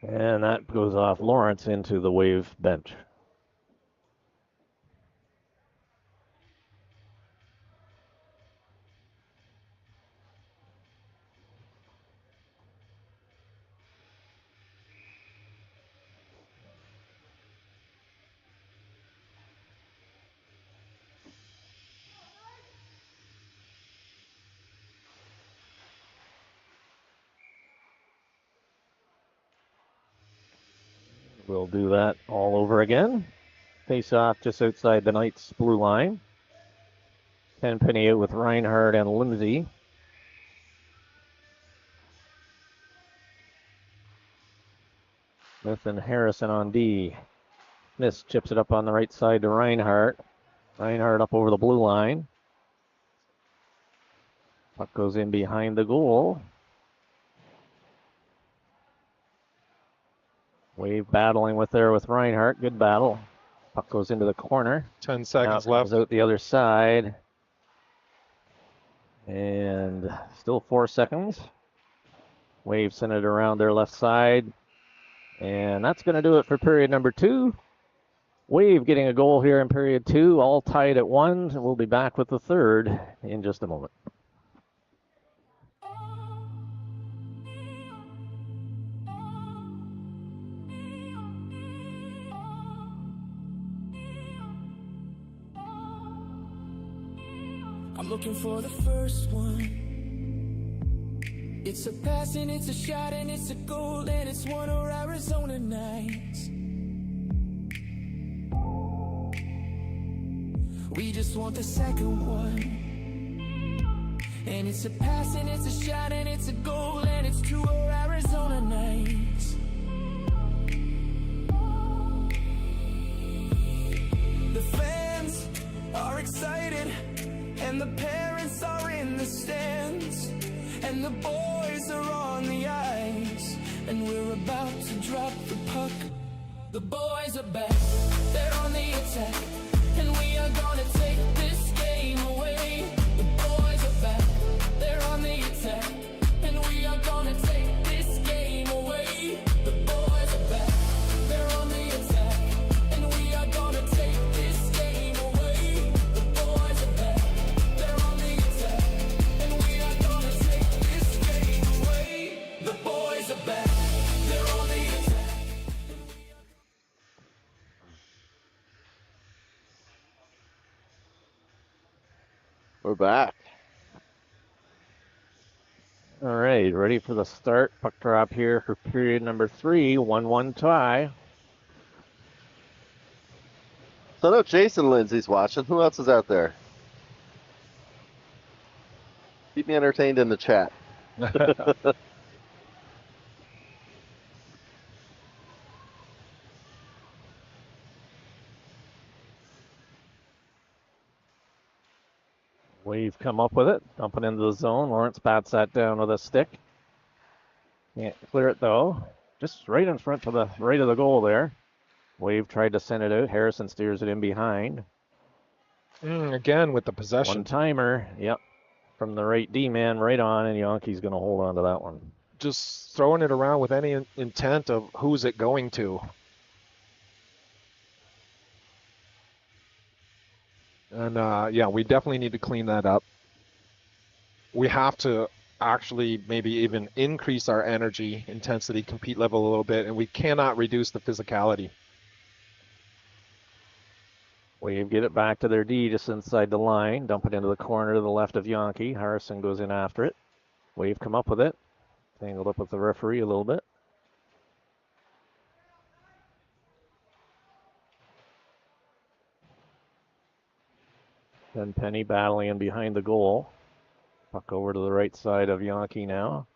And that goes off Lawrence into the Wave bench. We'll do that all over again. Face off just outside the Knights' blue line. Tenpenny out with Reinhardt and Lindsay. Smith and Harrison on D. Smith chips it up on the right side to Reinhardt. Reinhardt up over the blue line. Puck goes in behind the goal. Wave battling with Reinhardt. Good battle. Puck goes into the corner. 10 seconds now left. Goes out the other side. And still 4 seconds. Wave sent it around their left side. And that's going to do it for period number 2. Wave getting a goal here in period 2. All tied at 1. We'll be back with the third in just a moment. I'm looking for the first one. It's a pass and it's a shot and it's a goal and it's one of Arizona nights. We just want the second one. And it's a pass and it's a shot and it's a goal and it's true Arizona nights. The fans are excited and the parents are in the stands and the boys are on the ice and we're about to drop the puck. The boys are back, they're on the attack and we are gonna take this game away. The boys are back, they're on the attack and we are gonna take this game away. The boys are back, they're on the attack and we are gonna take this game away. The boys are back, they're on the attack and we are gonna take this game away. The boys are back, they're on the attack. We're back. All right, ready for the start. Puck drop here for period number 3, 1-1 tie. So I know Jason Lindsay's watching. Who else is out there? Keep me entertained in the chat. Wave come up with it, dumping into the zone. Lawrence bats that down with a stick. Can't clear it though. Just right in front to the right of the goal there. Wave tried to send it out. Harrison steers it in behind. Again with the possession. One timer, yep. From the right D man right on, and Yankee's going to hold on to that one. Just throwing it around with any intent of who's it going to. And yeah, we definitely need to clean that up. We have to actually maybe even increase our energy, intensity, compete level a little bit, and we cannot reduce the physicality. Wave get it back to their D just inside the line. Dump it into the corner to the left of Yankee. Harrison goes in after it. Wave come up with it. Tangled up with the referee a little bit. Then Penny battling in behind the goal. Puck over to the right side of Yankee now.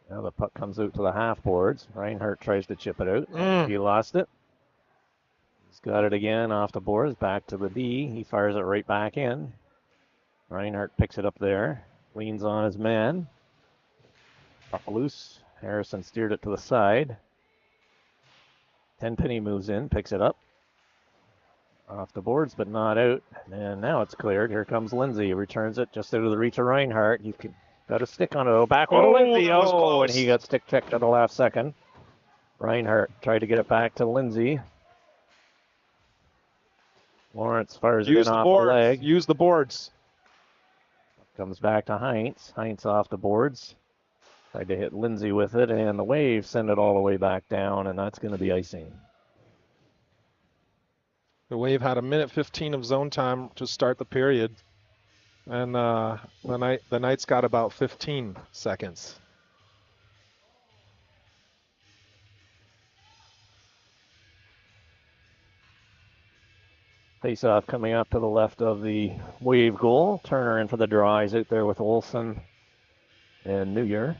Now the puck comes out to the half boards. Reinhardt tries to chip it out. He lost it. He's got it again off the boards, back to the D. He fires it right back in. Reinhardt picks it up there. Leans on his man. Puck loose. Harrison steered it to the side. Tenpenny moves in, picks it up. Off the boards, but not out. And now it's cleared. Here comes Lindsay. Returns it just out of the reach of Reinhardt. He got a stick on it. Back with Lindsay. Oh, and he got stick checked at the last second. Reinhardt tried to get it back to Lindsay. Lawrence fires it in off the leg. Use the boards. Comes back to Heinz. Heinz off the boards. Tried to hit Lindsay with it, and the Wave send it all the way back down, and that's going to be icing. The Wave had 1:15 of zone time to start the period, and the Knights got about 15 seconds. Face-off coming up to the left of the Wave goal. Turner in for the draw. He's out there with Olsen and New Year.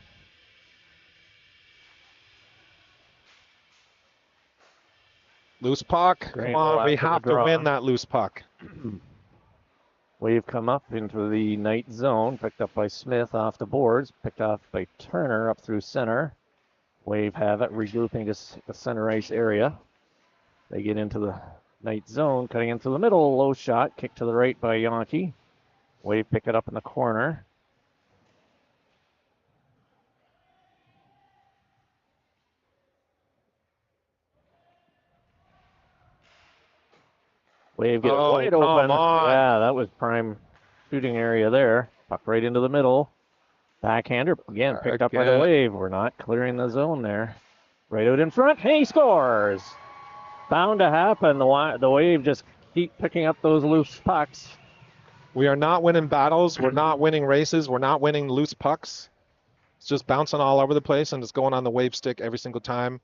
Loose puck. Come on, we have to win that loose puck. Wave come up into the Knight zone. Picked up by Smith off the boards. Picked off by Turner up through center. Wave have it, regrouping to the center ice area. They get into the Knight zone, cutting into the middle. Low shot, kick to the right by Yankee. Wave pick it up in the corner. Wave gets wide open. Yeah, that was prime shooting area there. Puck right into the middle. Backhander, again, picked up by the Wave. We're not clearing the zone there. Right out in front. He scores! Bound to happen. The Wave just keep picking up those loose pucks. We are not winning battles. We're not winning races. We're not winning loose pucks. It's just bouncing all over the place, and it's going on the Wave stick every single time.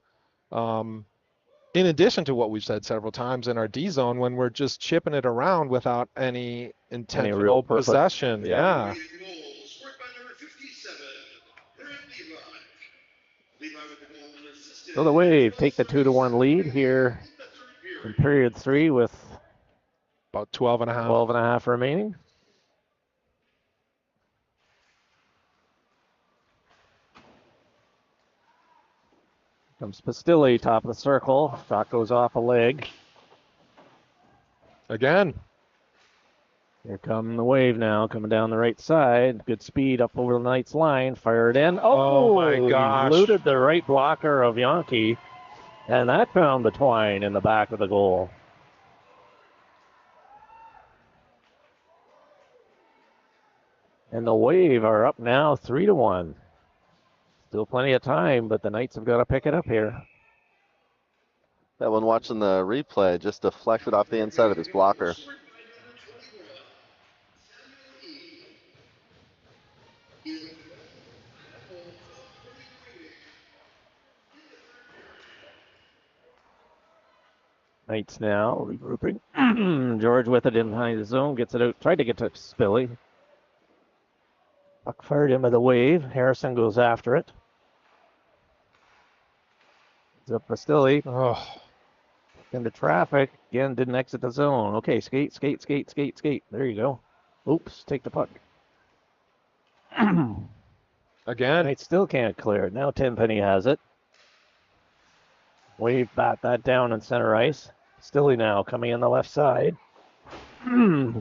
In addition to what we've said several times in our D zone, when we're just chipping it around without any intentional real purpose. possession. Yeah. Yeah. So the Wave take the 2-1 lead here in period 3 with About 12 and a half. 12 and a half remaining. Comes Pastilli, top of the circle. Shot goes off a leg. Again. Here come the Wave now, coming down the right side. Good speed up over the Knights line. Fire it in. Oh my gosh. Looted the right blocker of Yankee. And that found the twine in the back of the goal. And the Wave are up now 3-1. Still plenty of time, but the Knights have got to pick it up here. That one watching the replay just deflected off the inside of his blocker. Knights now regrouping. George with it in behind the zone, gets it out, tried to get to Spilly. Puck fired in by the Wave. Harrison goes after it. It's up Pastilli. Oh. Into traffic. Again, didn't exit the zone. Okay, skate. There you go. Oops, take the puck. Again. Knights still can't clear it. Now Tenpenny has it. Wave bat that down in center ice. Stilly now coming in the left side.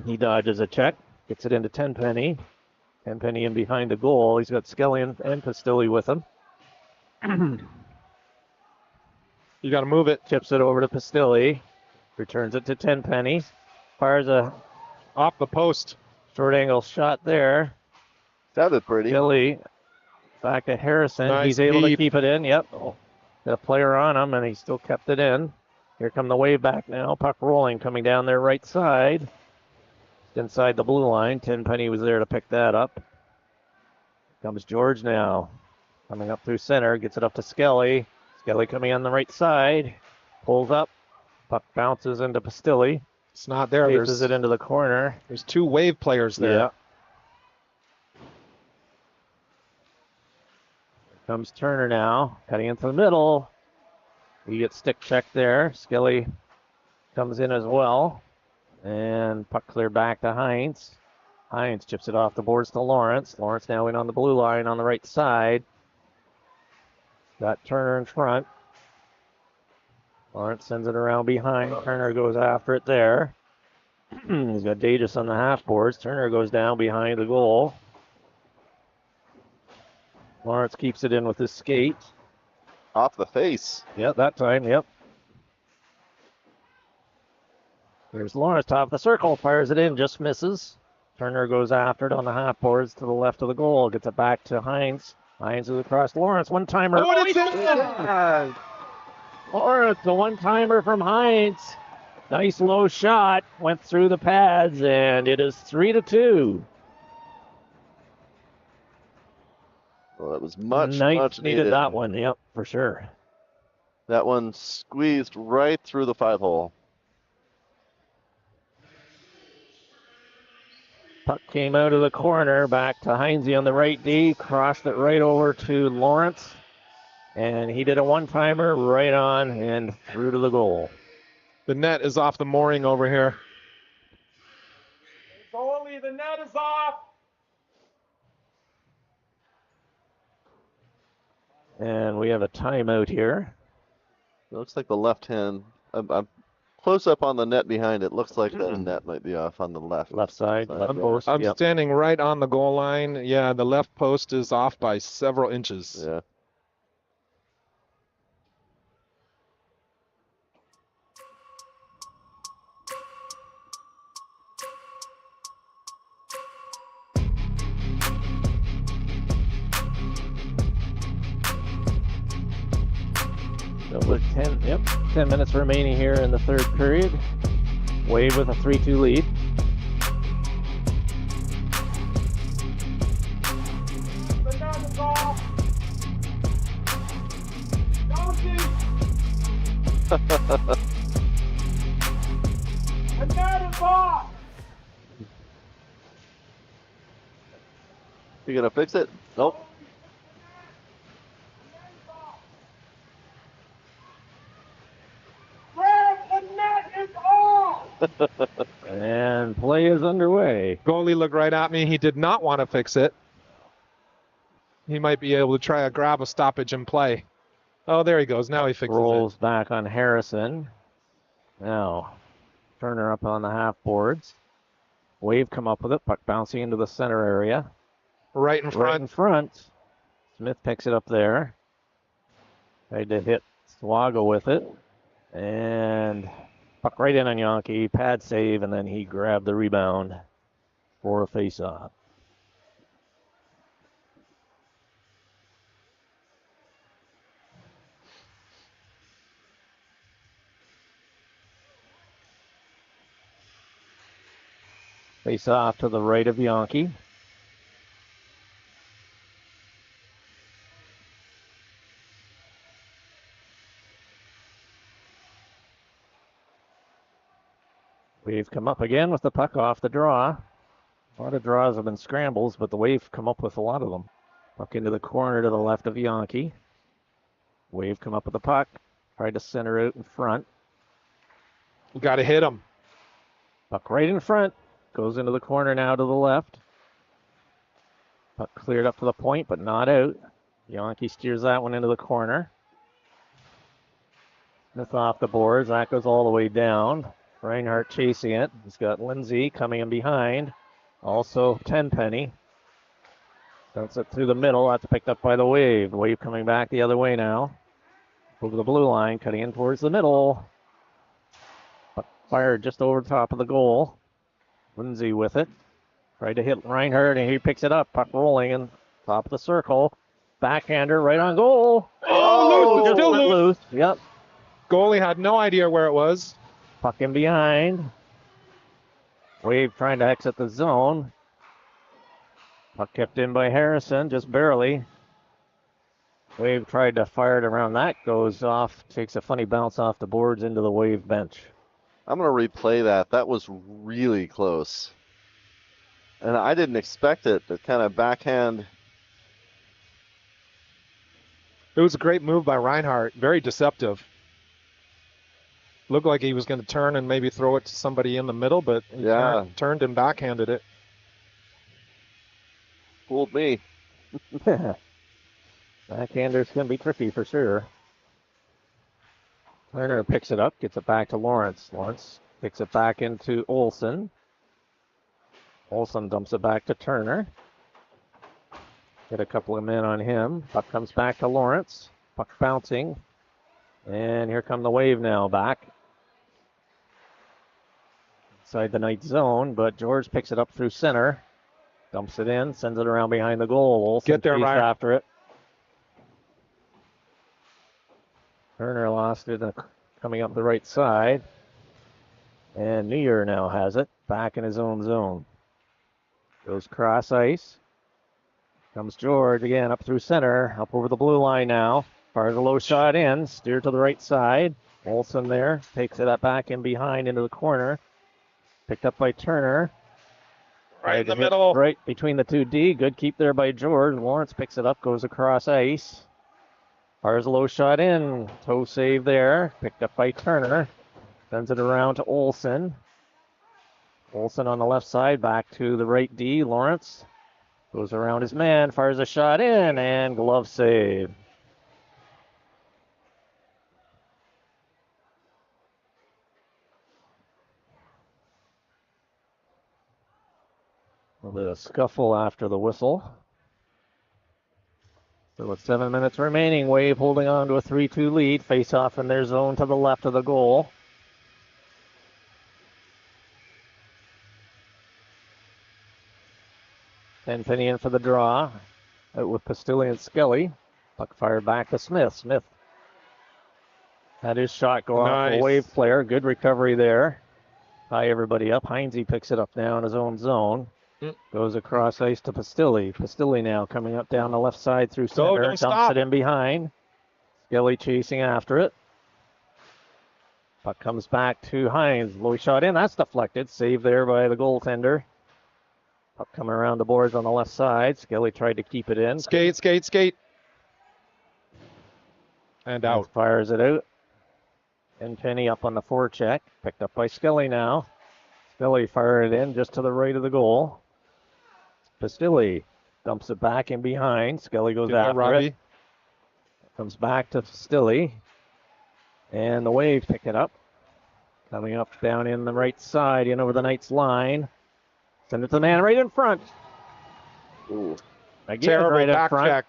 He dodges a check. Gets it into Tenpenny. Tenpenny in behind the goal. He's got Skelly and Pastilli with him. You got to move it. Chips it over to Pastilli. Returns it to Tenpenny. Fires a Off the post. short angle shot there. Sounded pretty. Pastilli back to Harrison. Nice He's able to deep. keep it in. Yep. Got a player on him, and he still kept it in. Here come the Wave back now. Puck rolling, coming down their right side. Inside the blue line. Tenpenny was there to pick that up. Comes George now. Coming up through center. Gets it up to Skelly. Skelly coming on the right side. Pulls up. Puck bounces into Pastilli. It's not there. Chases it into the corner. There's 2 Wave players there. Yeah. Comes Turner now, cutting into the middle. He gets stick checked there. Skelly comes in as well. And puck cleared back to Hines. Hines chips it off the boards to Lawrence. Lawrence now in on the blue line on the right side. Got Turner in front. Lawrence sends it around behind. Turner goes after it there. He's got Davis on the half boards. Turner goes down behind the goal. Lawrence keeps it in with his skate. Off the face. Yep, that time, yep. Here's Lawrence, top of the circle, fires it in, just misses. Turner goes after it on the half boards to the left of the goal, gets it back to Hines. Hines is across Lawrence, one-timer. Oh, it's in! Lawrence, a one-timer from Hines. Nice low shot, went through the pads, and it is 3-2. Well, it was much Knights needed. needed that one, yep, for sure. That one squeezed right through the 5-hole. Puck came out of the corner, back to Heinze on the right D, crossed it right over to Lawrence, and he did a one-timer right on and through to the goal. The net is off the mooring over here. Goalie, the net is off! And we have a timeout here. It looks like the left hand. I'm close up on the net behind it. Looks like the net might be off on the left. Left side, left yeah. post. I'm Yep. standing right on the goal line. Yeah, the left post is off by several inches. Yeah. So with 10 minutes remaining here in the third period. Wave with a 3-2 lead. You gonna fix it? Nope. And play is underway. Goalie looked right at me. He did not want to fix it. He might be able to try to grab a stoppage and play. Oh, there he goes. Now he fixes Rolls back on Harrison. Now, Turner up on the half boards. Wave come up with it. Puck bouncing into the center area. it. Right in Right front. in front. Smith picks it up there. Tried to hit Swago with it. And puck right in on Yankee. Pad save, and then he grabbed the rebound for a face-off. Face off to the right of Yankee. Wave come up again with the puck off the draw. A lot of draws have been scrambles, but the Wave come up with a lot of them. Puck into the corner to the left of Yankee. Wave come up with the puck. Tried to center out in front. You got to hit him. Puck right in front. Goes into the corner now to the left. Puck cleared up to the point, but not out. Yankee steers that one into the corner. Smith off the boards. That goes all the way down. Reinhardt chasing it. He's got Lindsay coming in behind. Also Tenpenny. Dumps it through the middle. That's picked up by the Wave. The Wave coming back the other way now. Over the blue line, cutting in towards the middle. Puck fired just over top of the goal. Lindsay with it. Tried to hit Reinhardt, and he picks it up. Puck rolling in top of the circle. Backhander right on goal. Oh, Just still went loose. loose. Yep. Goalie had no idea where it was. Puck in behind. Wave trying to exit the zone. Puck kept in by Harrison, just barely. Wave tried to fire it around that. Goes off, takes a funny bounce off the boards into the Wave bench. I'm going to replay that. That was really close. And I didn't expect it. The kind of backhand. It was a great move by Reinhardt. Very deceptive. Looked like he was going to turn and maybe throw it to somebody in the middle, but he turned and backhanded it. Fooled me. Backhander's going to be tricky for sure. Turner picks it up, gets it back to Lawrence. Lawrence picks it back into Olsen. Olsen dumps it back to Turner. Get a couple of men on him. Puck comes back to Lawrence. Puck bouncing. And here come the Wave now back. Inside the night zone, but George picks it up through center. Dumps it in, sends it around behind the goal. Olsen Get there, chased Ryan. after it. Turner lost it coming up the right side. And New Year now has it. Back in his own zone. Goes cross ice. Comes George again up through center. Up over the blue line now. Fires a low shot in. Steered to the right side. Olsen there. Takes it back in behind into the corner. Picked up by Turner. Right in the middle. Right between the two D. Good keep there by George. Lawrence picks it up. Goes across ice. Fires a low shot in. Toe save there. Picked up by Turner. Sends it around to Olsen. Olsen on the left side. Back to the right D. Lawrence goes around his man. Fires a shot in. And glove save. A little bit of scuffle after the whistle. So with 7 minutes remaining, Wave holding on to a 3-2 lead. Face off in their zone to the left of the goal. Tenpenny in for the draw. Out with Pastilli and Skelly. Puck fired back to Smith. Smith had his shot go off the Wave player. Good recovery there. Tie everybody up. Heinze picks it up now in his own zone. Goes across ice to Pastilli. Pastilli now coming up down the left side through center. Dumps it in behind. Skelly chasing after it. Puck comes back to Hines. Low shot in. That's deflected. Saved there by the goaltender. Puck coming around the boards on the left side. Skelly tried to keep it in. Skate, skate, skate. And out. Fires it out. And Penny up on the forecheck. Picked up by Skelly now. Skelly fired it in just to the right of the goal. Pastilli dumps it back in behind. Skelly goes after it. Comes back to Pastilli. And the Wave pick it up. Coming up down in the right side, in over the Knights line. Send it to the man right in front. Ooh. Again, Terrible right in back front. check.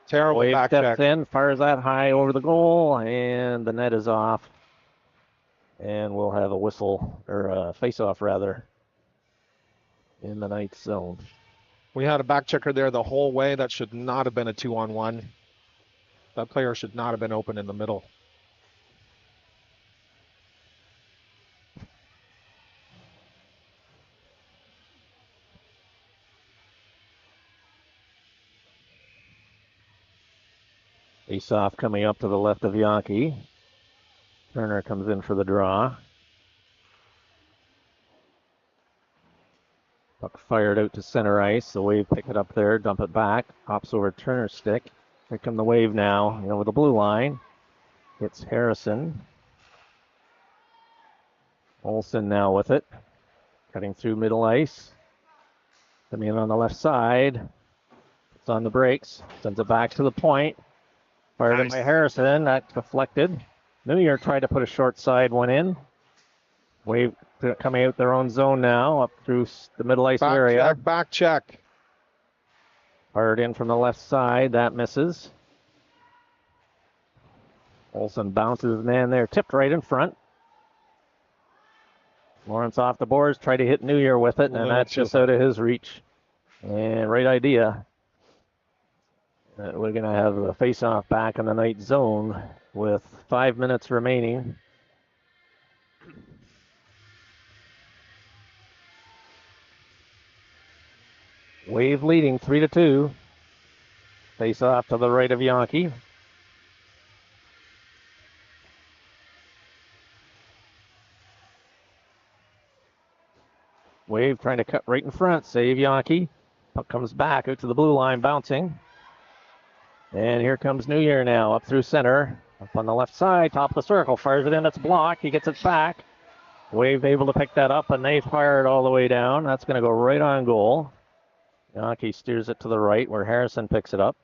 Terrible Wave back steps check. in, fires that high over the goal, and the net is off. And we'll have a whistle, or a face-off rather, in the Knights zone. We had a back checker there the whole way. That should not have been a 2-on-1. That player should not have been open in the middle. Face-off coming up to the left of Yankee. Turner comes in for the draw. Puck fired out to center ice. The Wave pick it up there, dump it back. Hops over Turner's stick. Here come the Wave now, over the blue line. Hits Harrison. Olsen now with it. Cutting through middle ice. Coming in on the left side. It's on the brakes. Sends it back to the point. Fired in by Harrison. That deflected. New Year tried to put a short side one in. Wave coming out their own zone now, up through the middle ice area. Back check. Fired in from the left side. That misses. Olsen bounces man there. Tipped right in front. Lawrence off the boards. Tried to hit New Year with it, and that's just out of his reach. And right idea. We're going to have a face-off back in the Knight zone with 5 minutes remaining. Wave leading 3-2. Face-off to the right of Yankee. Wave trying to cut right in front. Save Yankee. Puck comes back out to the blue line, bouncing. And here comes New Year now, up through center. Up on the left side, top of the circle. Fires it in, it's blocked. He gets it back. Wave able to pick that up, and they fire it all the way down. That's going to go right on goal. Yankee steers it to the right, where Harrison picks it up.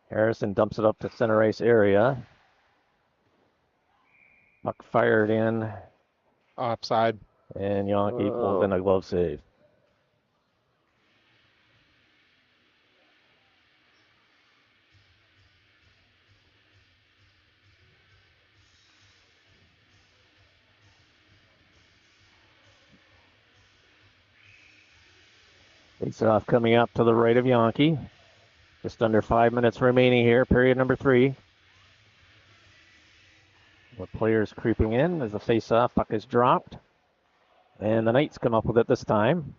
Harrison dumps it up to center ice area. Puck fired in. Offside. And Yankee pulls in a glove save. Face-off coming up to the right of Yankee. Just under 5 minutes remaining here, period number 3. The players creeping in as the face-off puck is dropped. And the Knights come up with it this time.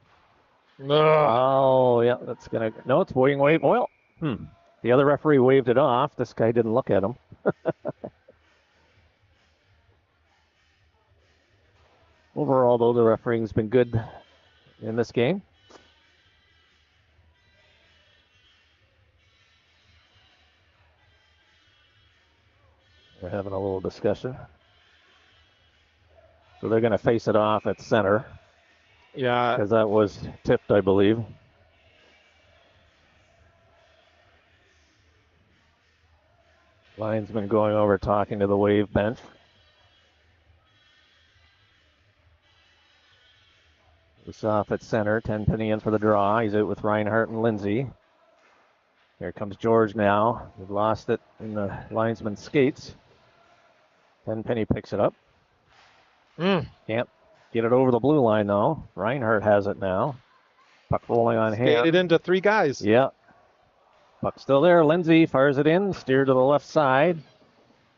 Oh, yeah, that's going to... No, it's wave. Well, the other referee waved it off. This guy didn't look at him. Overall, though, the refereeing's been good in this game. We're having a little discussion. So they're going to face it off at center. Yeah. Because that was tipped, I believe. Linesman going over talking to the Wave bench. It's off at center. Tenpenny in for the draw. He's out with Reinhardt and Lindsay. Here comes George now. We've lost it in the linesman's skates. Tenpenny picks it up. Can't get it over the blue line, though. Reinhardt has it now. Puck rolling on hand. Skated into 3 guys. Yeah. Puck still there. Lindsay fires it in. Steered to the left side.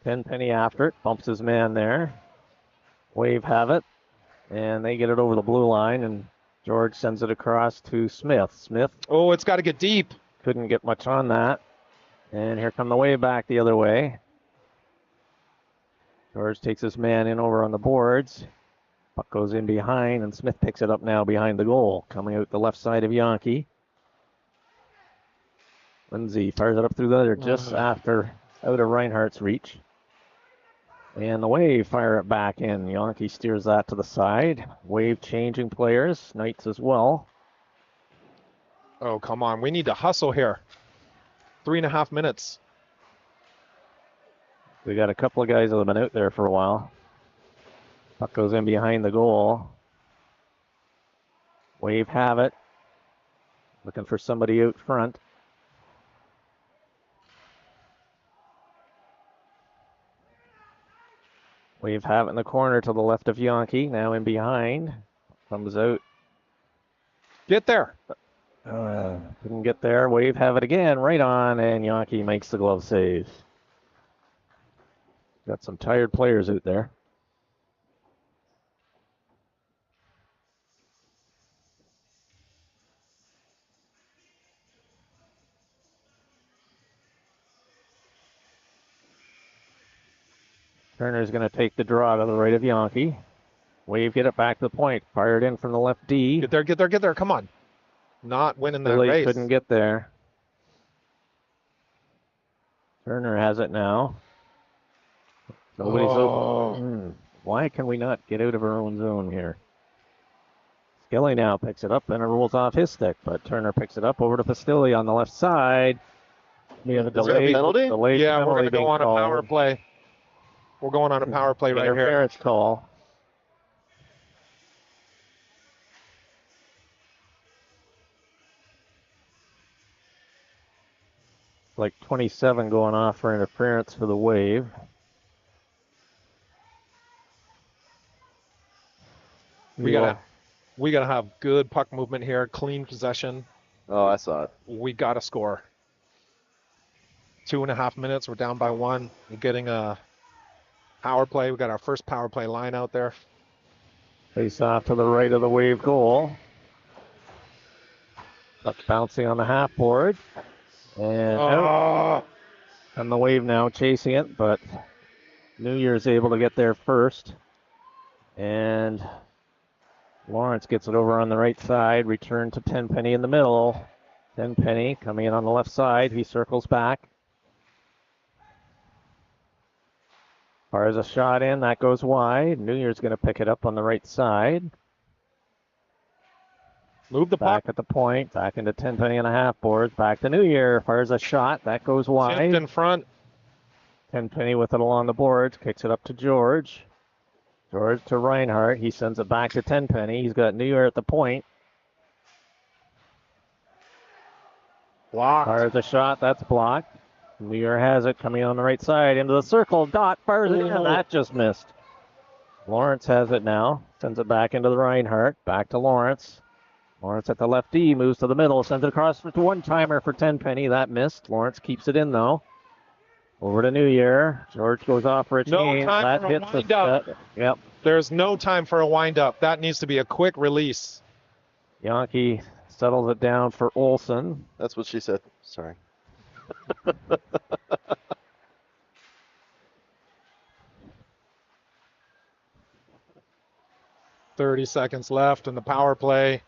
Tenpenny after it. Bumps his man there. Wave have it. And they get it over the blue line. And George sends it across to Smith. Smith. Oh, it's got to get deep. Couldn't get much on that. And here come the Wave back the other way. George takes his man in over on the boards. Puck goes in behind, and Smith picks it up now behind the goal. Coming out the left side of Yankee. Lindsay fires it up through the other just after out of Reinhardt's reach. And the Wave fire it back in. Yankee steers that to the side. Wave changing players. Knights as well. Oh, come on. We need to hustle here. 3.5 minutes. We got a couple of guys that have been out there for a while. Puck goes in behind the goal. Wave have it. Looking for somebody out front. Wave have it in the corner to the left of Yankee. Now in behind. Comes out. Get there. Couldn't get there. Wave have it again. Right on. And Yankee makes the glove save. Got some tired players out there. Turner's going to take the draw to the right of Yankee. Wave get it back to the point. Fired in from the left D. Get there, get there, get there. Come on. Not winning that Billy race. couldn't get there. Turner has it now. Nobody's open. Why can we not get out of our own zone here? Skelly now picks it up and it rolls off his stick, but Turner picks it up over to Pastilli on the left side. We have a Is there a delay. penalty? Delayed Yeah, we're penalty going to go being on a called. power play. We're going on a power play right here. Interference call. Like 27 going off for interference for the Wave. We gotta have good puck movement here, clean possession. Oh, I saw it. We gotta score. 2.5 minutes. We're down by 1. We're getting a power play. We got our first power play line out there. Face off to the right of the Wave goal. Puck bouncing on the half board. And out. And the Wave now chasing it, but New Year's able to get there first. And Lawrence gets it over on the right side. Return to Tenpenny in the middle. Tenpenny coming in on the left side. He circles back. Fires a shot in. That goes wide. New Year's going to pick it up on the right side. Move the puck. Back at the point. Back into Tenpenny and a half boards. Back to New Year. Fires a shot. That goes wide. Shift in front. Tenpenny with it along the boards. Kicks it up to George. George to Reinhardt. He sends it back to Tenpenny. He's got New Year at the point. Blocked. Fires a shot. That's blocked. New Year has it coming on the right side into the circle. Dot fires it in. That just missed. Lawrence has it now. Sends it back into the Reinhardt. Back to Lawrence. Lawrence at the left D. Moves to the middle. Sends it across for one-timer for Tenpenny. That missed. Lawrence keeps it in, though. Over to New Year. George goes off for a change. Time that for a hits the wind-up. set. Yep. There's no time for a wind-up. That needs to be a quick release. Yankee settles it down for Olsen. That's what she said. Sorry. 30 seconds left in the power play.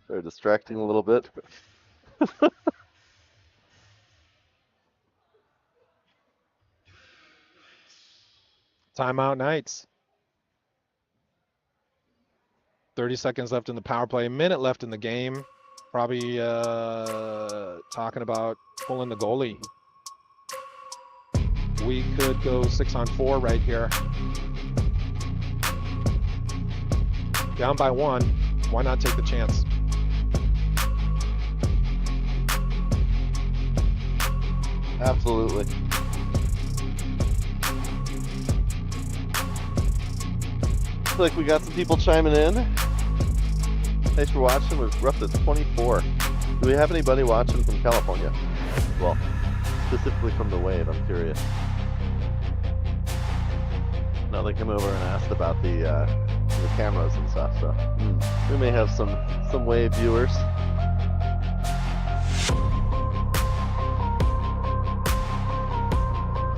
They're distracting a little bit. Timeout Knights. 30 seconds left in the power play. A minute left in the game. Probably talking about pulling the goalie. We could go 6-on-4 right here. Down by 1. Why not take the chance? Absolutely. Looks like we got some people chiming in. Thanks for watching. We're up to 24. Do we have anybody watching from California? Well, specifically from the Wave, I'm curious. No, they came over and asked about the the cameras and stuff. So we may have some Wave viewers.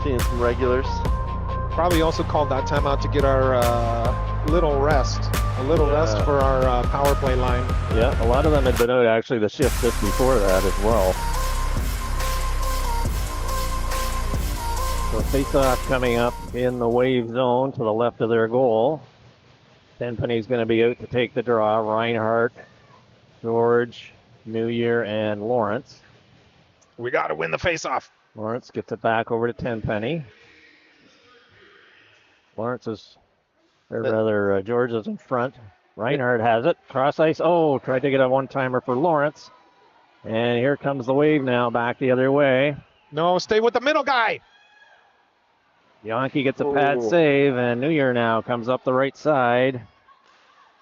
Seeing some regulars. Probably also called that timeout to get our little rest. A little rest for our power play line. Yeah, a lot of them had been out actually the shift just before that as well. So face-off coming up in the Wave zone to the left of their goal. Tenpenny's going to be out to take the draw. Reinhardt, George, New Year, and Lawrence. We got to win the face-off. Lawrence gets it back over to Tenpenny. Lawrence is, or rather, George is in front. Reinhardt has it. Cross ice. Oh, tried to get a one-timer for Lawrence. And here comes the Wave now back the other way. No, stay with the middle guy. Yankee gets a pad save, and New Year now comes up the right side.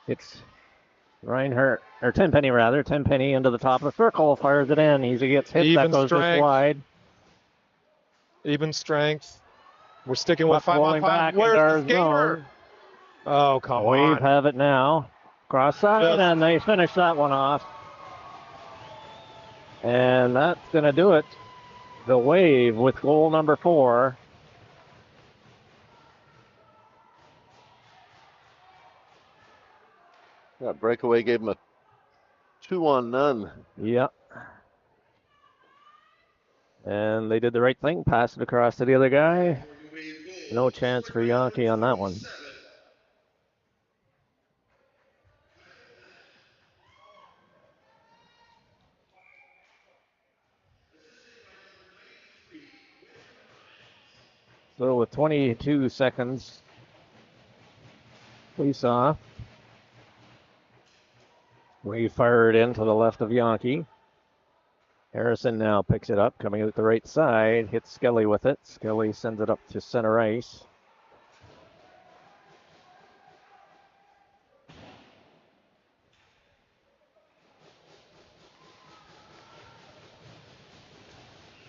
It's Reinhardt, or Tenpenny rather. Tenpenny into the top of the circle, fires it in. He gets hit, Even that goes strength. just wide. Even strength. We're sticking with 5-on-5. Back Where's into our the skater? zone. Oh, come Wave on. have it now. Cross side, Yes. and they finish that one off. And that's going to do it. The Wave with goal number 4. That breakaway gave him a 2-on-none. Yep. And they did the right thing, passed it across to the other guy. No chance for Yankee on that one. So with 22 seconds, we saw we fire it in to the left of Yankee. Harrison now picks it up, coming out the right side, hits Skelly with it. Skelly sends it up to center ice.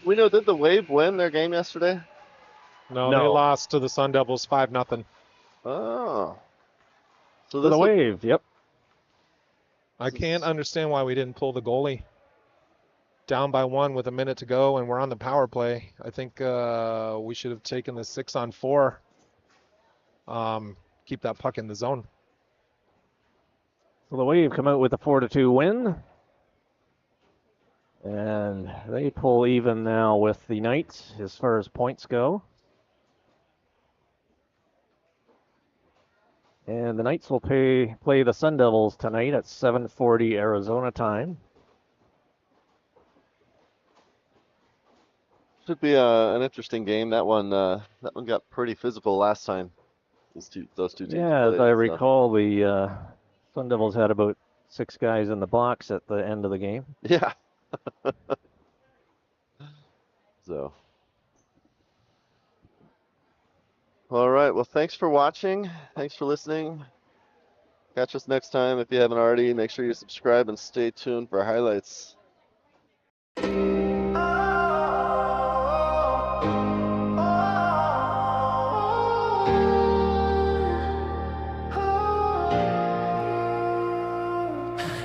We know, did the Wave win their game yesterday? No, No. they lost to the Sun Devils 5-0. Oh. So To the look- Wave, yep. I can't understand why we didn't pull the goalie. Down by 1 with a minute to go, and we're on the power play. I think we should have taken the 6-on-4. Keep that puck in the zone. So the Wave come out with a 4-2 win. And they pull even now with the Knights as far as points go. And the Knights will play the Sun Devils tonight at 7:40 Arizona time. Should be an interesting game. That one got pretty physical last time. Those two teams. Yeah, as played, I so. recall, the Sun Devils had about 6 guys in the box at the end of the game. Yeah. So. All right. Well, thanks for watching. Thanks for listening. Catch us next time. If you haven't already, make sure you subscribe and stay tuned for highlights.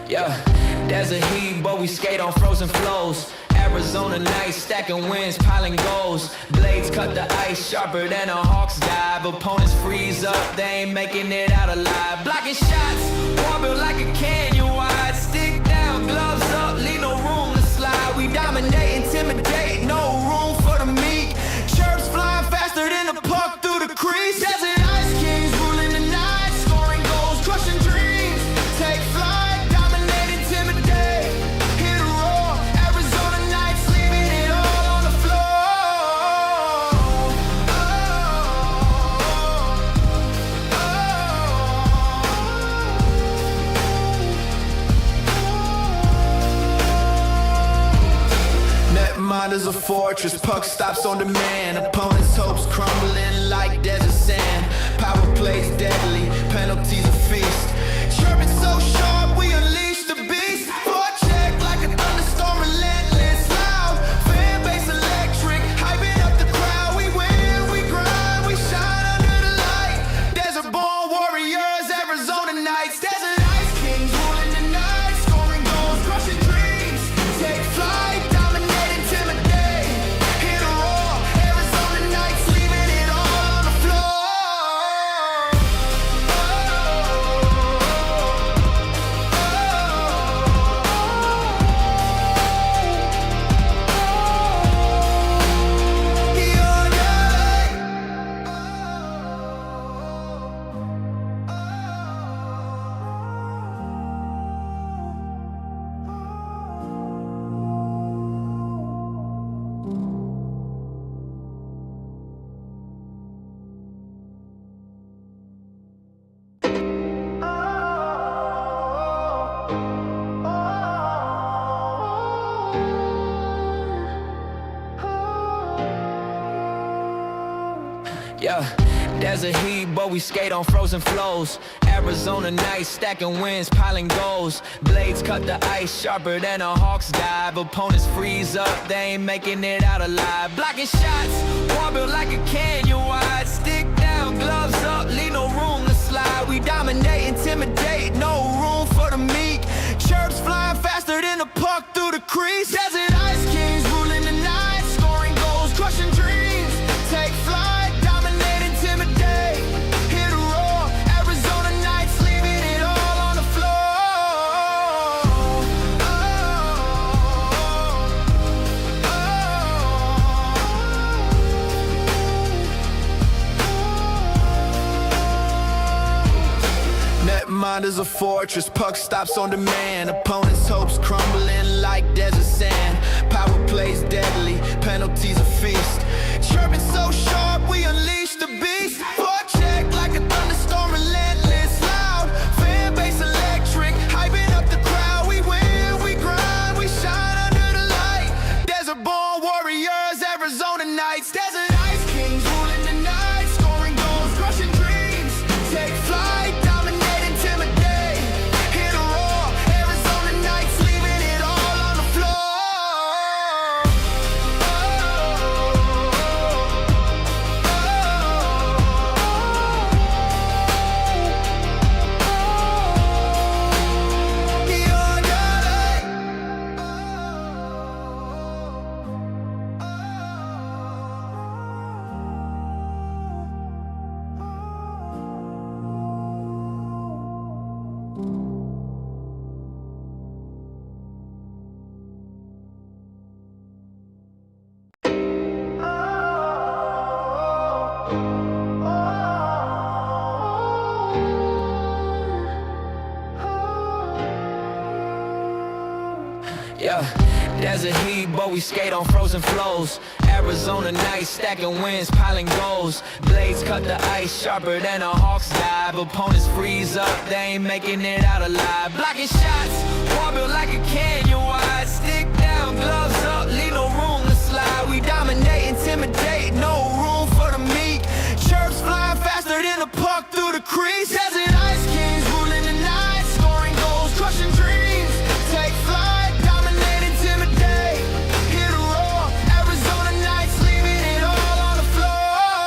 Yeah, there's a heat, but we skate on frozen flows. Arizona nights, stacking wins, piling goals. Blades cut the ice sharper than a hawk's dive. Opponents freeze up, they ain't making it out alive. Blocking shots, wall built like a canyon wide. Stick down, gloves up, leave no room to slide. We dominate, intimidate, no room for the meek. Chirps flying faster than a puck through the crease. Desert Ice Kings ruling the night, scoring goals, crushing dreams. Take flight, dominate, intimidate, hit a roar. Arizona nights, leaving it all on the floor. Netmind is a fortress, puck stops on demand. Opponents' hopes crumbling like desert sand. Power plays deadly, penalties a feast. Chirping so sharp, we unleash the beast. Forecheck like a thunderstorm, relentless, loud. Fan base electric, hyping up the crowd. We win, we grind, we shine under the light. Desert-born warriors, Arizona Yeah, desert heat, but we skate on frozen flows. Arizona nights, stacking wins, piling goals. Blades cut the ice sharper than a hawk's dive. Opponents freeze up, they ain't making it out alive. Blocking shots, wall built like a canyon wide. Stick down, gloves up, leave no room to slide. We dominate, intimidate, no room for the meek. Chirps flying faster than a puck through the crease. Desert ice kings ruling the night, scoring goals, crushing dreams. Take flight, dominate, intimidate, hit a roar. Arizona nights, leaving it all on the floor. Netmind is a fortress, puck stops on demand. Opponents' hopes crumbling like desert sand. Power plays deadly, penalties a feast. Chirping so sharp, we unleash the beast. Foot check like a thunderstorm, relentless, loud. Fan base electric, hyping up the crowd. We win, we grind, we shine under the light. Desert born warriors, Arizona nights. Desert ice kings ruling the night, scoring goals, crushing dreams. Take flight, dominate, intimidate, hit a roar. Arizona nights, leaving it all on the floor. Yeah, desert heat, but we skate on frozen flows. Arizona nights, stacking wins, piling goals. Blades cut the ice sharper than a hawk's dive. Opponents freeze up, they ain't making it out alive. Blocking shots, wall built like a canyon wide. Stick